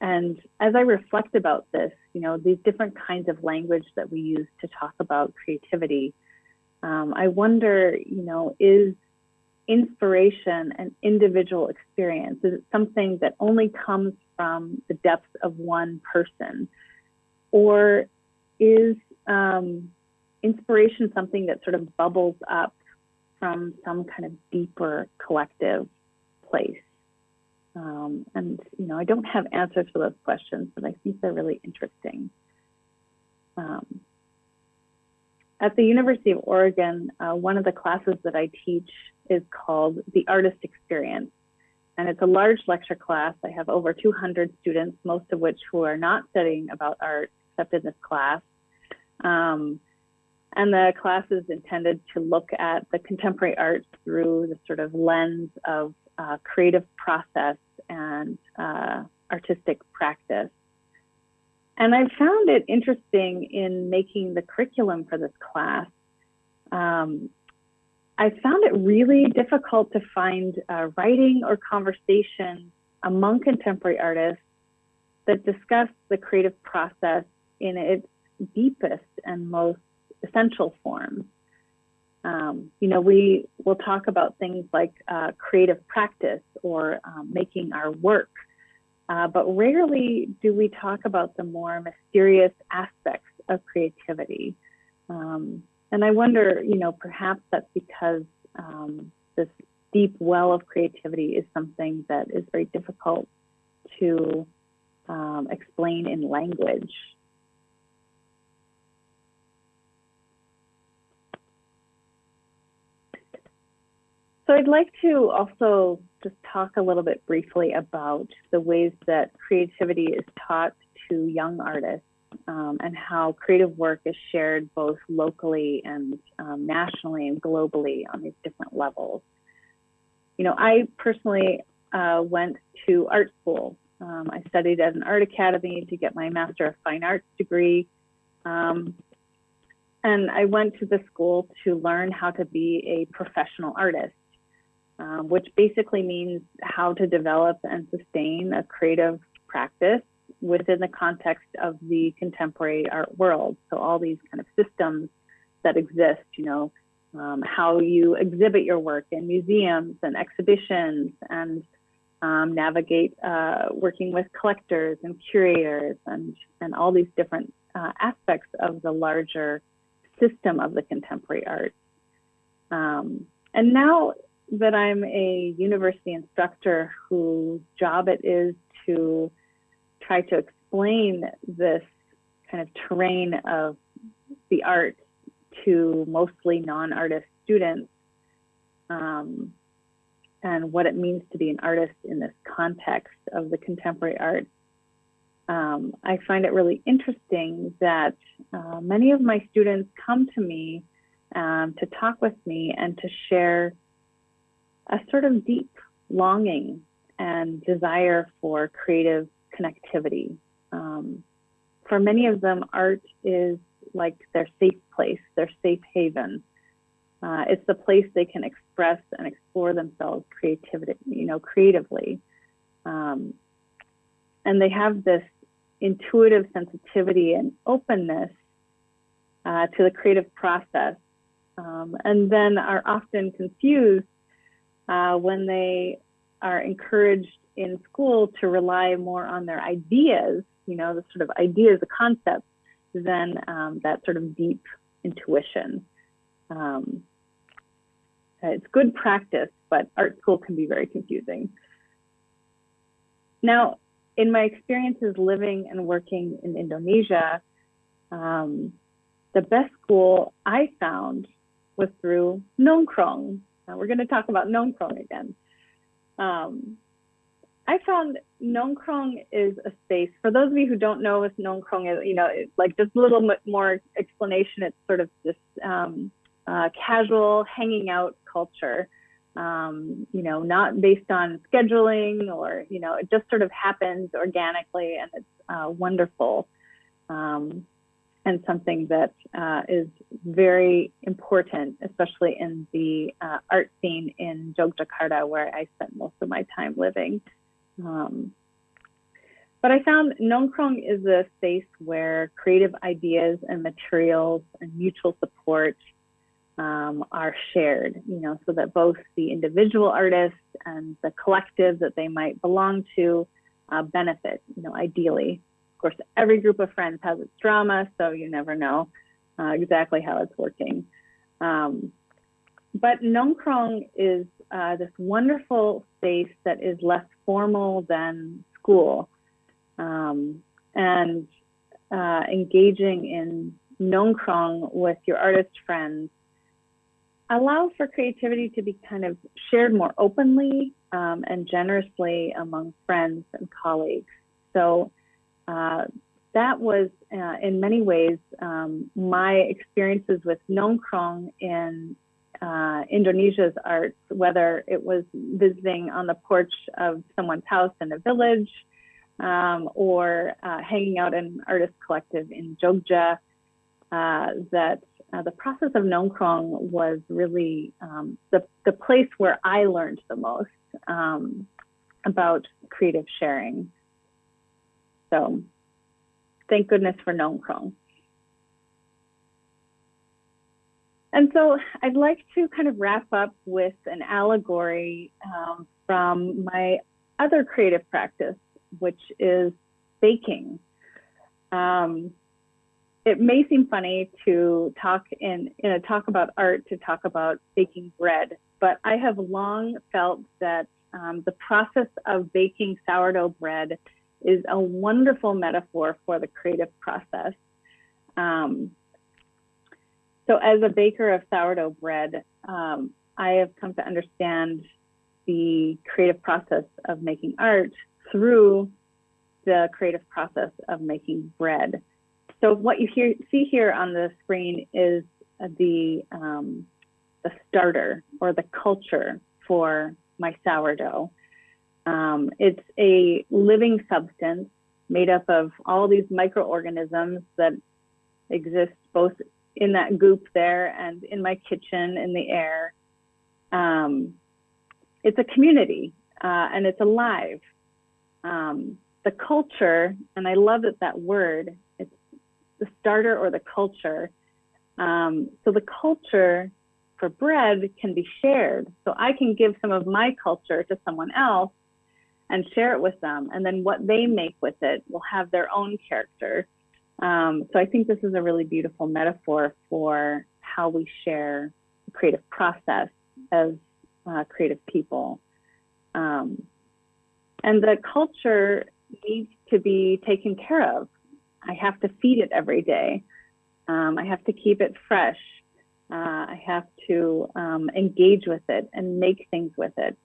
And as I reflect about this, these different kinds of language that we use to talk about creativity, I wonder, is inspiration an individual experience? Is it something that only comes from the depths of one person? Or is inspiration something that sort of bubbles up from some kind of deeper collective place? And, you know, I don't have answers for those questions, but I think they're really interesting. At the University of Oregon, one of the classes that I teach is called The Artist Experience. And it's a large lecture class. I have over 200 students, most of which who are not studying about art, except in this class. And the class is intended to look at the contemporary art through the sort of lens of creative process and artistic practice. And I found it interesting in making the curriculum for this class. I found it really difficult to find writing or conversation among contemporary artists that discuss the creative process in its deepest and most essential forms. You know, we will talk about things like creative practice or making our work, but rarely do we talk about the more mysterious aspects of creativity. And I wonder, you know, perhaps that's because this deep well of creativity is something that is very difficult to explain in language. So I'd like to also just talk a little bit briefly about the ways that creativity is taught to young artists and how creative work is shared both locally and nationally and globally on these different levels. You know, I personally went to art school. I studied at an art academy to get my Master of Fine Arts degree. And I went to the school to learn how to be a professional artist. Which basically means how to develop and sustain a creative practice within the context of the contemporary art world. So all these kind of systems that exist, you know, how you exhibit your work in museums and exhibitions and navigate working with collectors and curators and all these different aspects of the larger system of the contemporary arts. And now that I'm a university instructor whose job it is to try to explain this kind of terrain of the arts to mostly non-artist students, and what it means to be an artist in this context of the contemporary arts, I find it really interesting that many of my students come to me to talk with me and to share a sort of deep longing and desire for creative connectivity. For many of them, art is like their safe place, their safe haven. It's the place they can express and explore themselves creatively. And they have this intuitive sensitivity and openness to the creative process, and then are often confused when they are encouraged in school to rely more on their ideas, you know, the sort of ideas, the concepts, than that sort of deep intuition. It's good practice, but art school can be very confusing. Now, in my experiences living and working in Indonesia, the best school I found was through nongkrong. We're going to talk about nongkrong again. I found nongkrong is a space, for those of you who don't know what nongkrong is, you know, it's like just a little bit more explanation. It's sort of this casual hanging out culture, you know, not based on scheduling or, you know, it just sort of happens organically, and it's wonderful. And something that is very important, especially in the art scene in Yogyakarta, where I spent most of my time living. But I found nongkrong is a space where creative ideas and materials and mutual support are shared, so that both the individual artist and the collective that they might belong to benefit, ideally. Of course, every group of friends has its drama, so you never know exactly how it's working. But Nongkrong is this wonderful space that is less formal than school. And engaging in Nongkrong with your artist friends allows for creativity to be kind of shared more openly and generously among friends and colleagues. So that was, in many ways, my experiences with Nongkrong in Indonesia's arts, whether it was visiting on the porch of someone's house in a village or hanging out in an artist collective in Jogja, that the process of Nongkrong was really the place where I learned the most about creative sharing. So thank goodness for Nongkrong. And so I'd like to kind of wrap up with an allegory from my other creative practice, which is baking. It may seem funny to talk in a talk about art to talk about baking bread, but I have long felt that the process of baking sourdough bread is a wonderful metaphor for the creative process. So as a baker of sourdough bread, I have come to understand the creative process of making art through the creative process of making bread. So what you see here on the screen is the starter or the culture for my sourdough. It's a living substance made up of all these microorganisms that exist both in that goop there and in my kitchen, in the air. It's a community and it's alive. The culture, and I love that word, it's the starter or the culture. So the culture for bread can be shared. So I can give some of my culture to someone else and share it with them. And then what they make with it will have their own character. So I think this is a really beautiful metaphor for how we share the creative process as creative people. And the culture needs to be taken care of. I have to feed it every day. I have to keep it fresh. I have to engage with it and make things with it.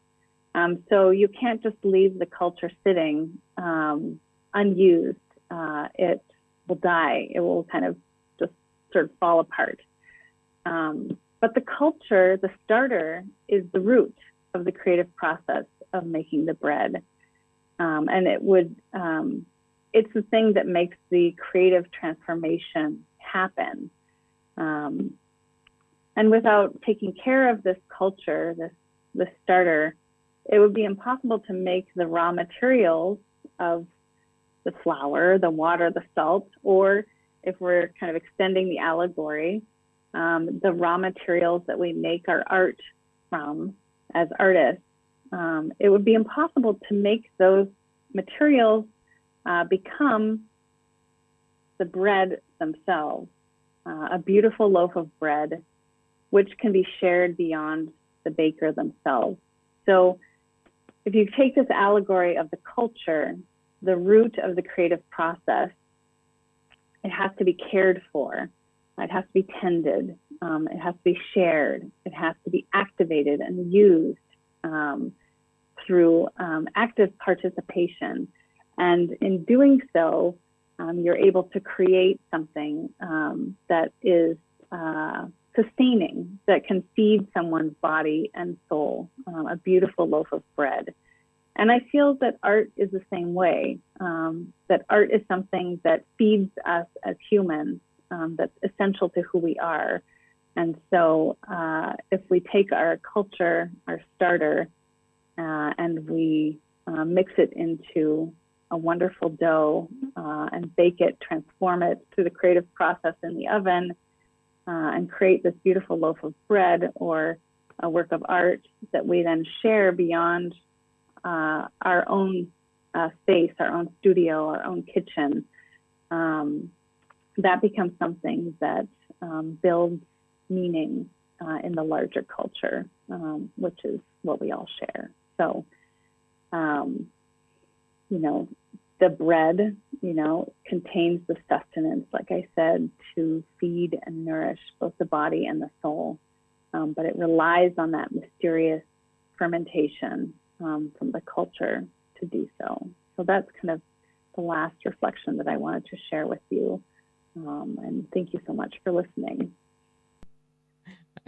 So you can't just leave the culture sitting unused. It will die. It will kind of just sort of fall apart. But the culture, the starter, is the root of the creative process of making the bread. And it's the thing that makes the creative transformation happen. And without taking care of this culture, this starter, it would be impossible to make the raw materials of the flour, the water, the salt, or if we're kind of extending the allegory, the raw materials that we make our art from as artists. It would be impossible to make those materials become the bread themselves, a beautiful loaf of bread, which can be shared beyond the baker themselves. So if you take this allegory of the culture, the root of the creative process, it has to be cared for. It has to be tended. It has to be shared. It has to be activated and used through active participation. And in doing so, you're able to create something that is sustaining, that can feed someone's body and soul, a beautiful loaf of bread. And I feel that art is the same way, that art is something that feeds us as humans, that's essential to who we are. And so if we take our culture, our starter, and we mix it into a wonderful dough and bake it, transform it through the creative process in the oven, and create this beautiful loaf of bread or a work of art that we then share beyond our own space, our own studio, our own kitchen, that becomes something that builds meaning in the larger culture, which is what we all share. So, you know, the bread, you know, contains the sustenance, like I said, to feed and nourish both the body and the soul. But it relies on that mysterious fermentation from the culture to do so. So that's kind of the last reflection that I wanted to share with you. And thank you so much for listening.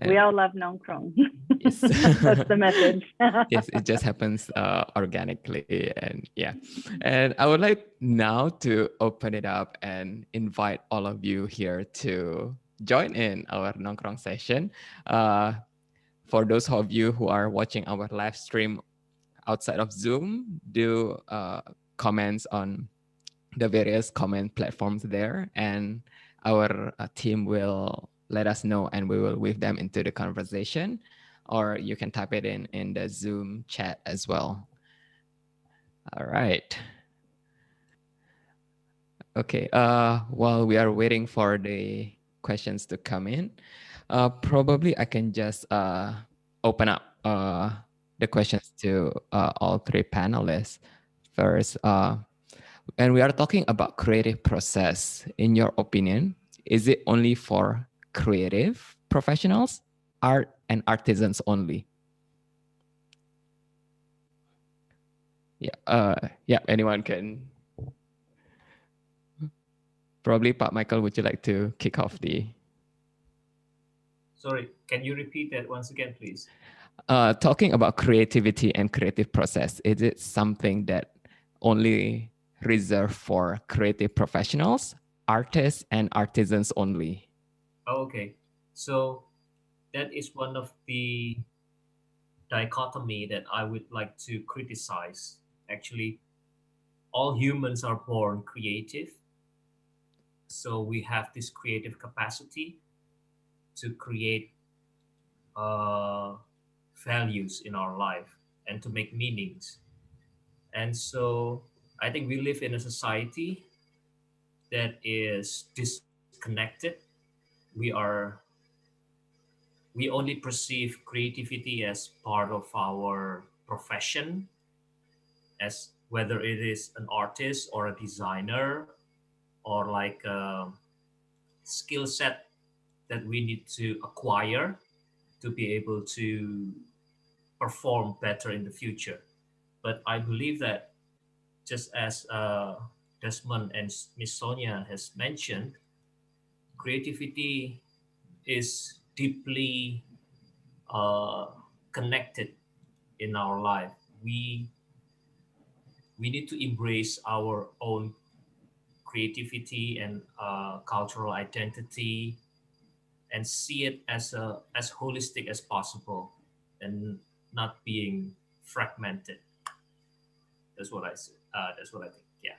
We all love nongkrong. Yes. That's the message. Yes, it just happens organically. And yeah. And I would like now to open it up and invite all of you here to join in our nongkrong session. For those of you who are watching our live stream outside of Zoom, do comments on the various comment platforms there, and our team will let us know and we will weave them into the conversation, or you can type it in the Zoom chat as well. All right. Okay, while we are waiting for the questions to come in, probably I can just open up the questions to all three panelists first. And we are talking about creative process. In your opinion, is it only for creative professionals, art and artisans only? Yeah, anyone can. Probably Pak Michael, would you like to kick off the? Sorry, can you repeat that once again, please? Talking about creativity and creative process, is it something that only reserved for creative professionals, artists, and artisans only? Okay, so that is one of the dichotomy that I would like to criticize. Actually, all humans are born creative. So we have this creative capacity to create values in our life and to make meanings. And so I think we live in a society that is disconnected. We are we only perceive creativity as part of our profession, as whether it is an artist or a designer or like a skill set that we need to acquire to be able to perform better in the future. But I believe that just as Desmond and Miss Sonia has mentioned, creativity is deeply connected in our life. We need to embrace our own creativity and cultural identity and see it as holistic as possible and not being fragmented. That's what I say. That's what I think. Yeah.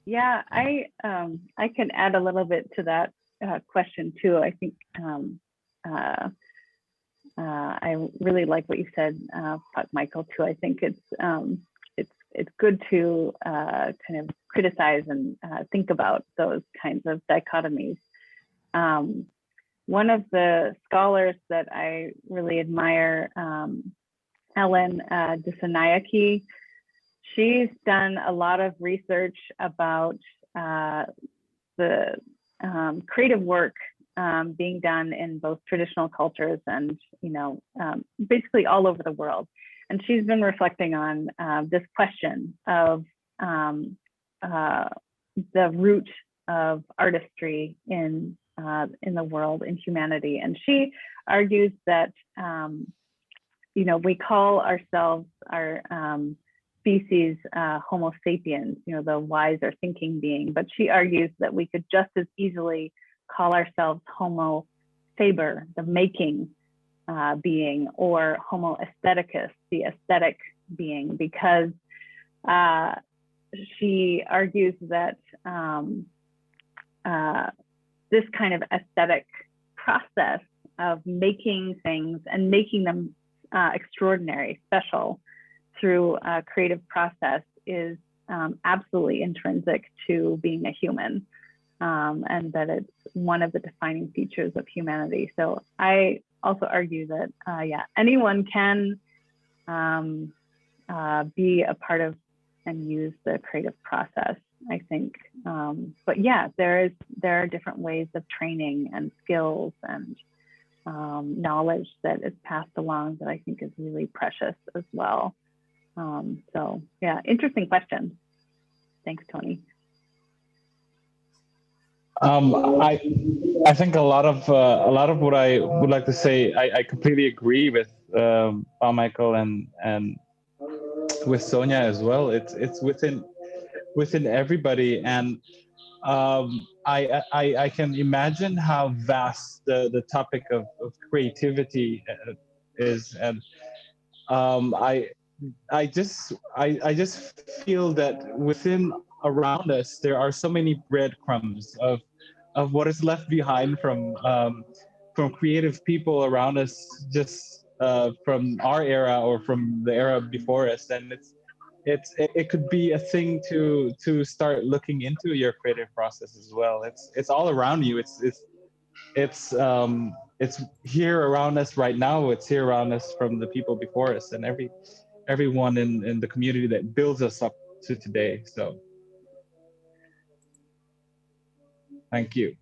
Yeah, I can add a little bit to that question too. I think I really like what you said, Michael, too. I think it's good to kind of criticize and think about those kinds of dichotomies. One of the scholars that I really admire, Ellen Dissanayake, she's done a lot of research about the creative work being done in both traditional cultures and, basically all over the world. And she's been reflecting on this question of the root of artistry in the world, in humanity. And she argues that, we call ourselves, our species, Homo sapiens, the wise or thinking being, but she argues that we could just as easily call ourselves Homo faber, the making being, or Homo aestheticus, the aesthetic being, because she argues that this kind of aesthetic process of making things and making them extraordinary, special through a creative process is absolutely intrinsic to being a human, and that it's one of the defining features of humanity. So I also argue that, yeah, anyone can be a part of and use the creative process, I think. But yeah, there are different ways of training and skills and knowledge that is passed along that I think is really precious as well. So yeah, interesting question. Thanks, Tony. I think a lot of what I would like to say, I completely agree with Michael and with Sonia as well. It's within everybody, and I can imagine how vast the topic of creativity is, and I just feel that within around us there are so many breadcrumbs of what is left behind from creative people around us, just from our era or from the era before us, and it could be a thing to start looking into your creative process as well. It's all around you. It's here around us right now. It's here around us from the people before us, and everyone in the community that builds us up to today. So thank you.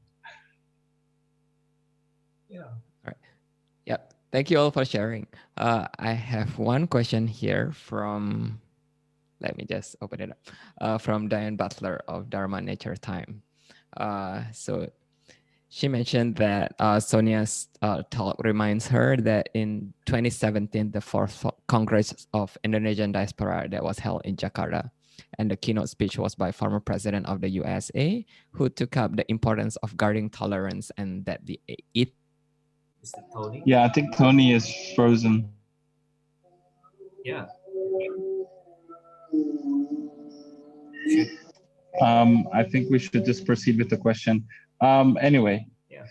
Yeah. All right. Yep. Thank you all for sharing. I have one question here from, let me just open it up, from Diane Butler of Dharma Nature Time. So she mentioned that Sonia's talk reminds her that in 2017, the fourth Congress of Indonesian Diaspora that was held in Jakarta, and the keynote speech was by former president of the USA, who took up the importance of guarding tolerance and that it. Is it Tony? Yeah, I think Tony is frozen. Yeah. I think we should just proceed with the question. Anyway, yeah.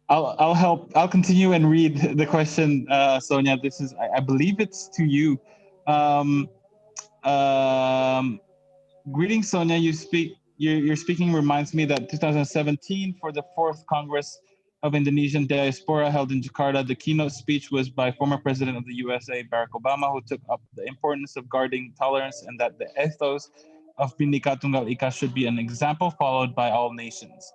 I'll continue and read the question, Sonia. This is, I believe it's to you. Greetings, Sonia. Your speaking reminds me that 2017 for the fourth Congress of Indonesian Diaspora held in Jakarta, the keynote speech was by former President of the USA, Barack Obama, who took up the importance of guarding tolerance and that the ethos of Bhinneka Tunggal Ika should be an example followed by all nations.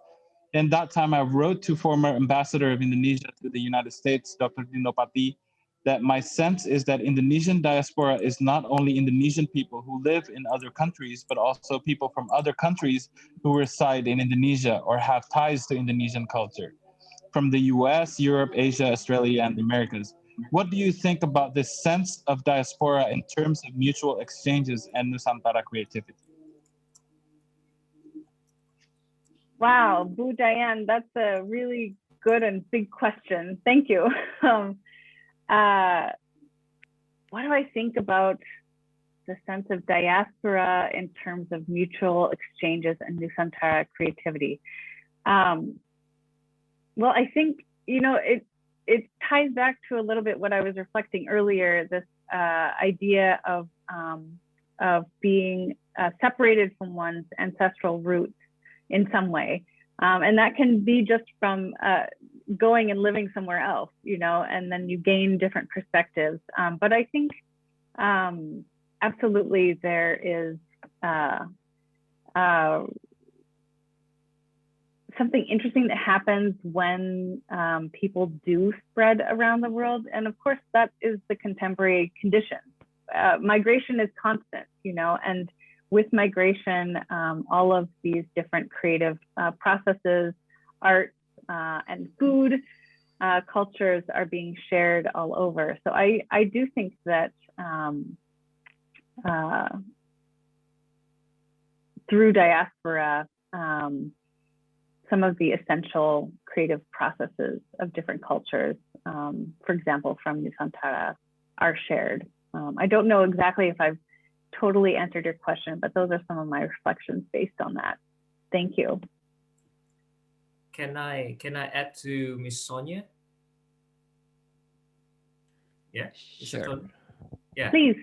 In that time, I wrote to former Ambassador of Indonesia to the United States, Dr. Dino Pati, that my sense is that Indonesian diaspora is not only Indonesian people who live in other countries, but also people from other countries who reside in Indonesia or have ties to Indonesian culture, from the US, Europe, Asia, Australia, and the Americas. What do you think about this sense of diaspora in terms of mutual exchanges and Nusantara creativity? Wow, Bu Diane, that's a really good and big question. Thank you. What do I think about the sense of diaspora in terms of mutual exchanges and Nusantara creativity? Well, I think, you know, it ties back to a little bit what I was reflecting earlier, this idea of being separated from one's ancestral roots in some way. And that can be just from going and living somewhere else, you know, and then you gain different perspectives. But I think absolutely there is something interesting that happens when people do spread around the world. And of course, that is the contemporary condition. Migration is constant, you know, and with migration, all of these different creative processes, art and food cultures are being shared all over. So I do think that through diaspora, some of the essential creative processes of different cultures, for example, from Nusantara, are shared. I don't know exactly if I've totally answered your question, but those are some of my reflections based on that. Thank you. Can I add to Miss Sonia? Yeah, Mr. Sure. Tony? Yeah. Please.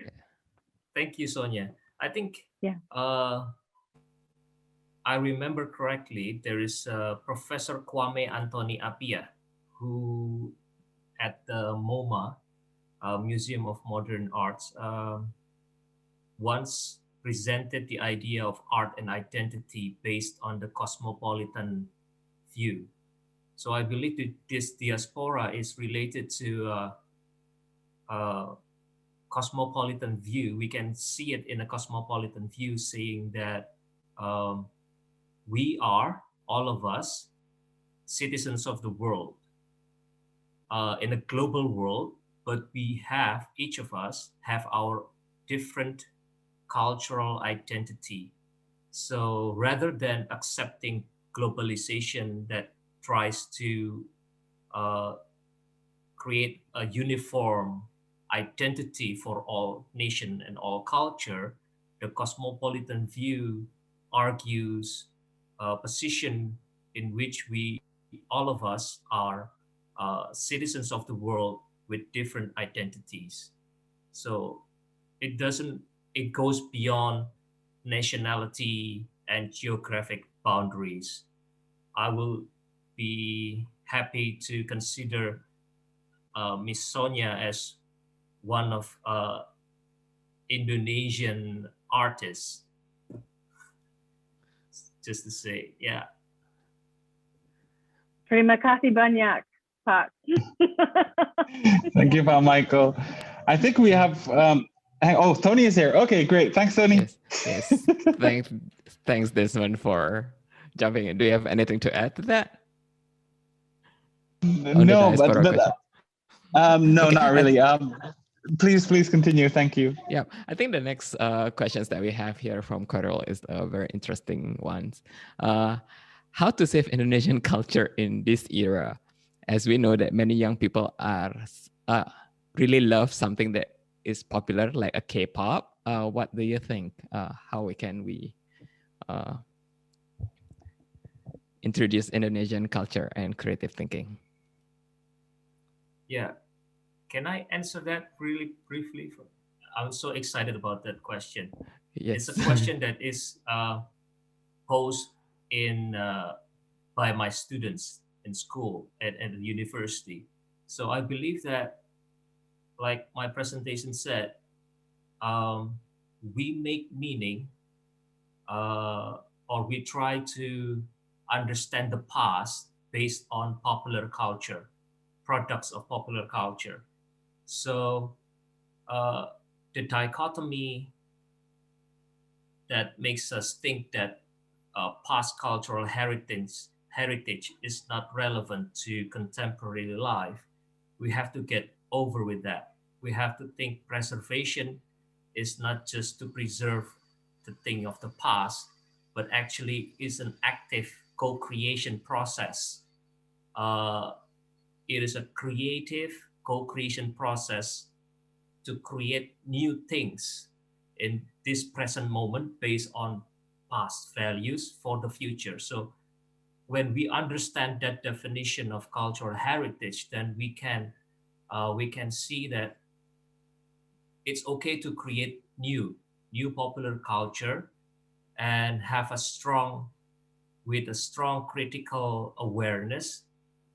Thank you, Sonia. I think Yeah. I remember correctly, there is Professor Kwame Anthony Appiah, who at the MoMA, Museum of Modern Arts, once presented the idea of art and identity based on the cosmopolitan view. So I believe that this diaspora is related to cosmopolitan view. We can see it in a cosmopolitan view, saying that we are, all of us, citizens of the world in a global world, but we have, each of us, have our different cultural identity. So rather than accepting globalization that tries to create a uniform identity for all nation and all culture, the cosmopolitan view argues a position in which we, all of us, are citizens of the world with different identities. So it doesn't, it goes beyond nationality and geographic boundaries. I will be happy to consider Miss Sonia as one of Indonesian artists. Just to say, yeah. Terima kasih banyak, Pak. Thank you, Pak Michael. I think we have. Oh, Tony is here. Okay, great. Thanks, Tony. Yes. Thanks, Desmond, for jumping in. Do you have anything to add to that? No, but no, Okay. not really. Please continue. Thank you. Yeah, I think the next questions that we have here from Carol is very interesting ones. How to save Indonesian culture in this era, as we know that many young people are really love something that is popular, like a K-pop. What do you think? How can we introduce Indonesian culture and creative thinking? Yeah. Can I answer that really briefly? I'm so excited about that question. Yes. It's a question that is posed by my students in school at the university. So I believe that, like my presentation said, we make meaning or we try to understand the past based on popular culture, products of popular culture. So the dichotomy that makes us think that past cultural heritage is not relevant to contemporary life, we have to get over with that. We have to think preservation is not just to preserve the thing of the past, but actually is an active co-creation process. It is a creative co-creation process to create new things in this present moment based on past values for the future. So when we understand that definition of cultural heritage, then we can see that it's okay to create new popular culture and have a strong critical awareness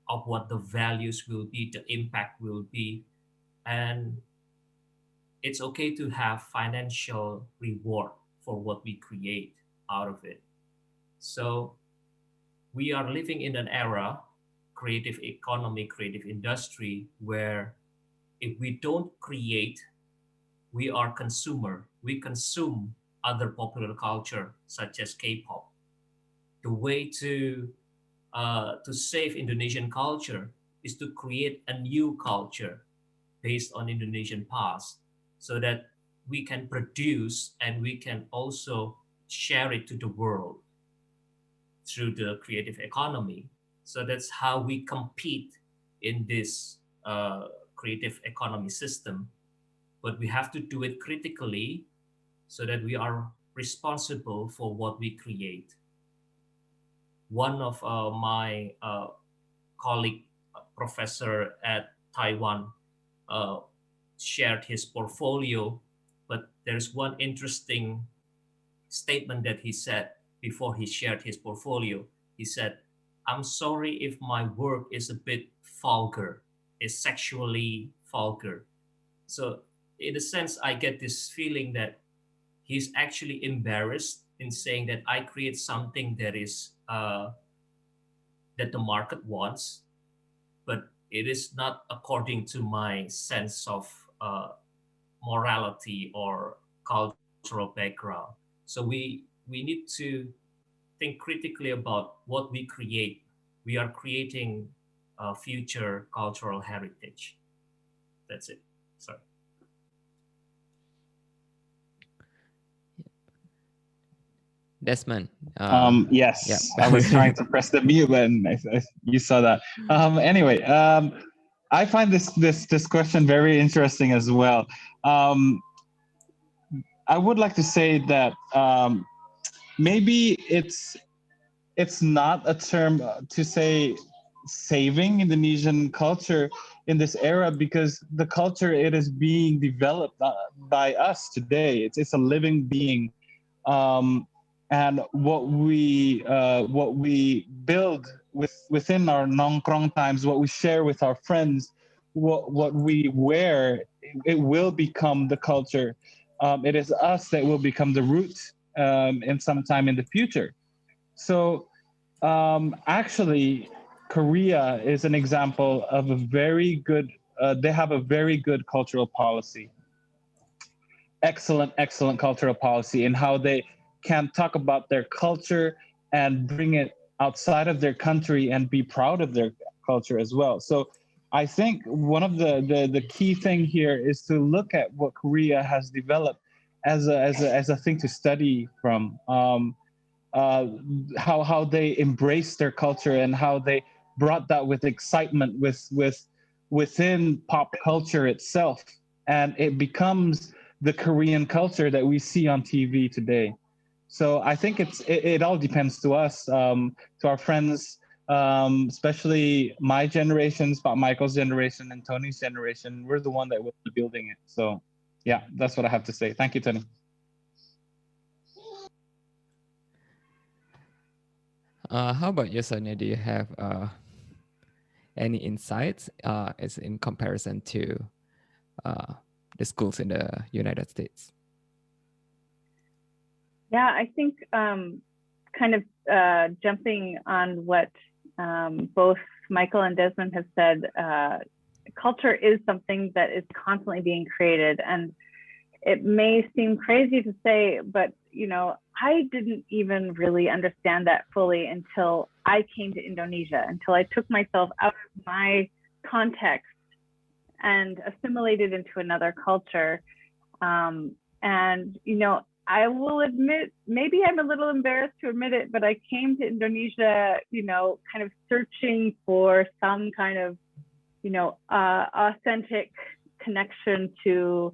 of what the values will be, the impact will be, and it's okay to have financial reward for what we create out of it. So we are living in an era, creative economy, creative industry, where if we don't create, we are consumer. We consume other popular culture such as K-pop. The way to save Indonesian culture is to create a new culture based on Indonesian past, so that we can produce and we can also share it to the world through the creative economy. So that's how we compete in this creative economy system. But we have to do it critically so that we are responsible for what we create. One of my colleague, professor at Taiwan, uh, shared his portfolio, but there's one interesting statement that he said before he shared his portfolio. He said, "I'm sorry if my work is a bit vulgar, is sexually vulgar." So in a sense, I get this feeling that he's actually embarrassed in saying that I create something that is that the market wants, but it is not according to my sense of morality or cultural background. So we need to think critically about what we create. We are creating a future cultural heritage. That's it. Sorry. Desmond. Yes, Yeah. I was trying to press the mute button. You saw that. Anyway, I find this question very interesting as well. I would like to say that maybe it's not a term to say saving Indonesian culture in this era, because the culture, it is being developed by us today. It's a living being, and what we build within our nongkrong times, what we share with our friends, what we wear, it will become the culture. It is us that will become the root in some time in the future. So actually, Korea is an example of a very good. They have a very good cultural policy. Excellent cultural policy in how they can talk about their culture and bring it outside of their country and be proud of their culture as well. So I think one of the key thing here is to look at what Korea has developed as a thing to study from. Uh, how they embrace their culture and how they brought that with excitement within pop culture itself, and it becomes the Korean culture that we see on TV today. So I think it all depends to us, to our friends, especially my generations, but Michael's generation and Tony's generation. We're the one that will be building it. So yeah, that's what I have to say. Thank you, Tony. How about you, Sonia? Do you have any insights as in comparison to the schools in the United States? Yeah, I think kind of jumping on what both Michael and Desmond have said, culture is something that is constantly being created. And it may seem crazy to say, but I didn't even really understand that fully until I came to Indonesia, until I took myself out of my context and assimilated into another culture. And I will admit, maybe I'm a little embarrassed to admit it, but I came to Indonesia, kind of searching for some kind of, authentic connection to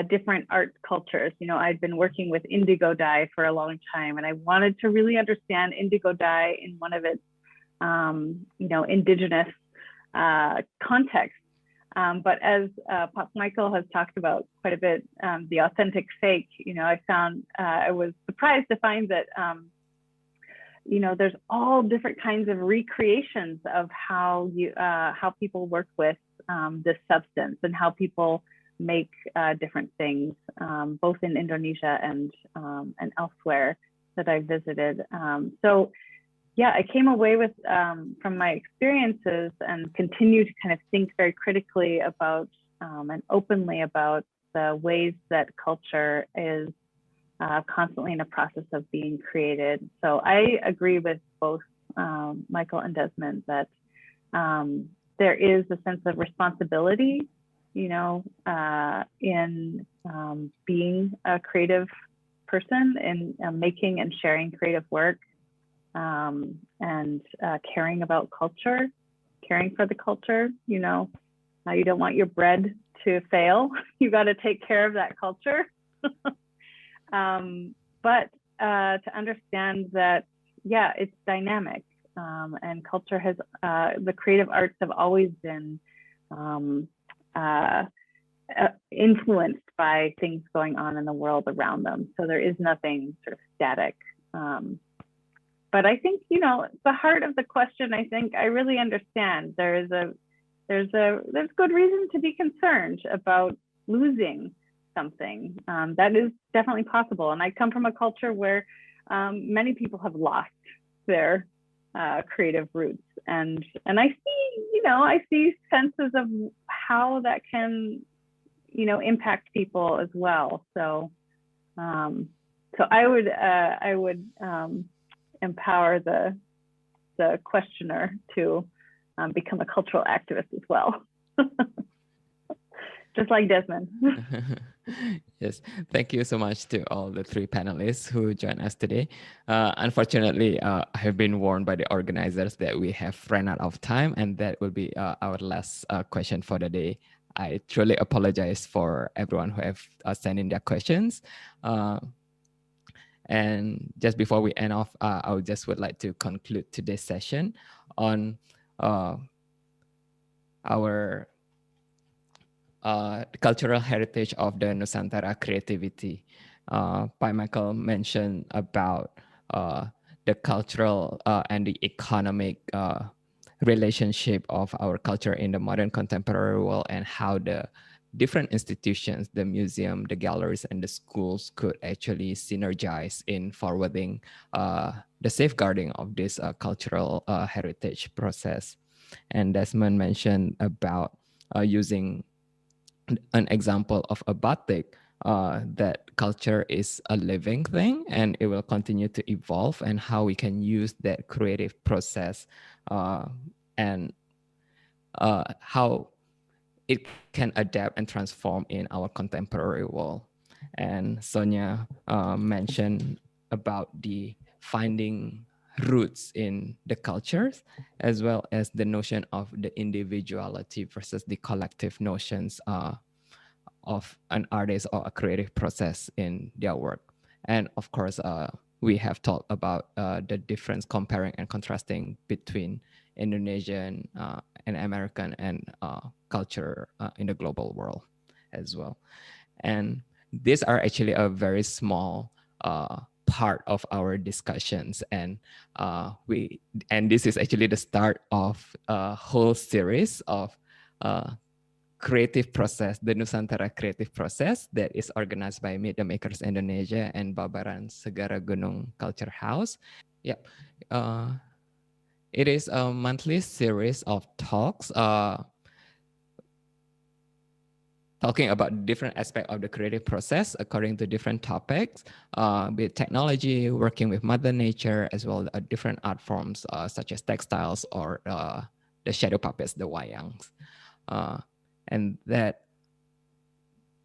different art cultures. I'd been working with indigo dye for a long time, and I wanted to really understand indigo dye in one of its, indigenous context. But as Pop Michael has talked about quite a bit, the authentic fake, I found, I was surprised to find that, there's all different kinds of recreations of how people work with this substance and how people make different things, both in Indonesia and elsewhere that I visited. So yeah, I came away with, from my experiences, and continue to kind of think very critically about and openly about the ways that culture is constantly in a process of being created. So I agree with both Michael and Desmond that there is a sense of responsibility, in being a creative person, in making and sharing creative work. And caring about culture, caring for the culture. You don't want your bread to fail. You got to take care of that culture. But to understand that, yeah, it's dynamic, and culture has, the creative arts have always been influenced by things going on in the world around them. So there is nothing sort of static. But I think, the heart of the question, I think I really understand. There's good reason to be concerned about losing something. That is definitely possible. And I come from a culture where many people have lost their creative roots, and I see senses of how that can impact people as well. So I would empower the questioner to become a cultural activist as well. Just like Desmond. Yes, thank you so much to all the three panelists who joined us today. Unfortunately, I have been warned by the organizers that we have run out of time, and that will be our last question for the day. I truly apologize for everyone who have sent in their questions. And just before we end off, I would like to conclude today's session on our cultural heritage of the Nusantara creativity. Pai Michael mentioned about the cultural and the economic relationship of our culture in the modern contemporary world, and how the different institutions, the museum, the galleries, and the schools could actually synergize in forwarding the safeguarding of this cultural heritage process. And Desmond mentioned about using an example of a batik, that culture is a living thing and it will continue to evolve, and how we can use that creative process and how it can adapt and transform in our contemporary world. And Sonia mentioned about the finding roots in the cultures, as well as the notion of the individuality versus the collective notions of an artist or a creative process in their work. And of course, we have talked about the difference, comparing and contrasting between Indonesian and American and culture in the global world as well. And these are actually a very small part of our discussions, and this is actually the start of a whole series of creative process, the Nusantara creative process, that is organized by Meet the Makers Indonesia and Babaran Segaragunung Culture House. Yep. It is a monthly series of talks talking about different aspects of the creative process according to different topics, be it technology, working with Mother Nature, as well as different art forms such as textiles or the shadow puppets, the wayangs. And that,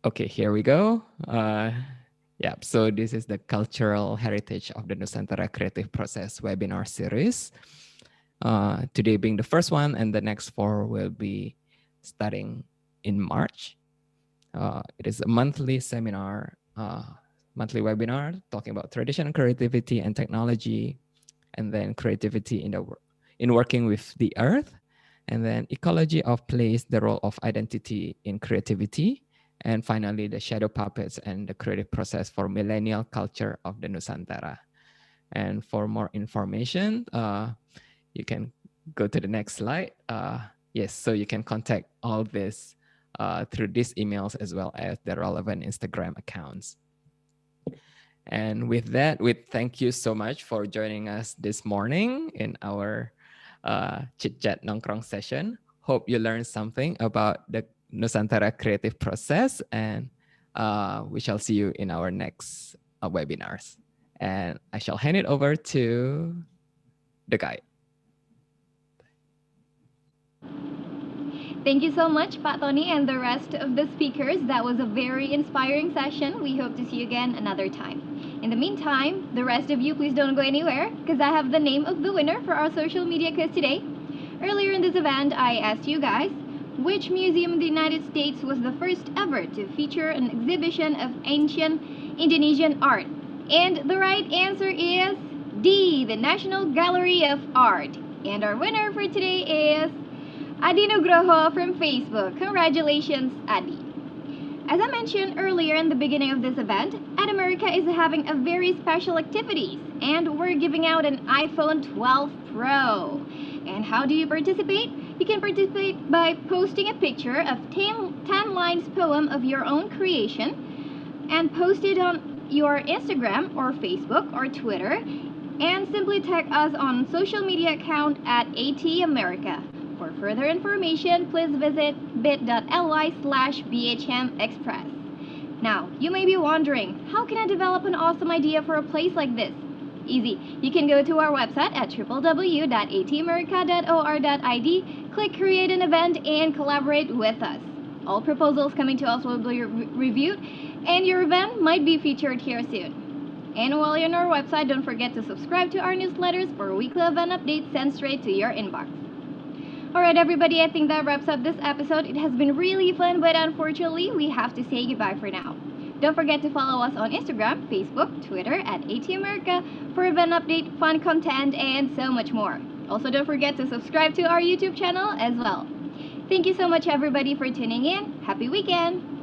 okay, here we go. Yeah, so this is the cultural heritage of the Nusantara creative process webinar series. Today being the first one, and the next 4 will be starting in March. It is a monthly seminar, monthly webinar talking about tradition, creativity, and technology, and then creativity in working with the earth, and then ecology of place, the role of identity in creativity, and finally the shadow puppets and the creative process for millennial culture of the Nusantara. And for more information, you can go to the next slide. Yes, so you can contact all this through these emails as well as the relevant Instagram accounts. And with that, we thank you so much for joining us this morning in our chit chat nongkrong session. Hope you learned something about the Nusantara creative process, and we shall see you in our next webinars. And I shall hand it over to the guide. Thank you so much, Pak Tony, and the rest of the speakers. That was a very inspiring session. We hope to see you again another time. In the meantime, the rest of you, please don't go anywhere, because I have the name of the winner for our social media quiz today. Earlier in this event, I asked you guys, Which museum in the United States was the first ever to feature an exhibition of ancient Indonesian art? And the right answer is D, the National Gallery of Art. And our winner for today is Adi Nugroho from Facebook. Congratulations, Adi. As I mentioned earlier in the beginning of this event, America is having a very special activities, and we're giving out an iPhone 12 Pro. And how do you participate? You can participate by posting a picture of 10 lines poem of your own creation and post it on your Instagram or Facebook or Twitter, and simply tag us on social media account at ATAmerica. For further information, please visit bit.ly/BHMExpress. Now, you may be wondering, how can I develop an awesome idea for a place like this? Easy. You can go to our website at www.atamerica.or.id, click create an event, and collaborate with us. All proposals coming to us will be reviewed, and your event might be featured here soon. And while you're on our website, don't forget to subscribe to our newsletters for weekly event updates sent straight to your inbox. Alright everybody, I think that wraps up this episode. It has been really fun, but unfortunately, we have to say goodbye for now. Don't forget to follow us on Instagram, Facebook, Twitter at ATAmerica for event update, fun content, and so much more. Also, don't forget to subscribe to our YouTube channel as well. Thank you so much everybody for tuning in. Happy weekend!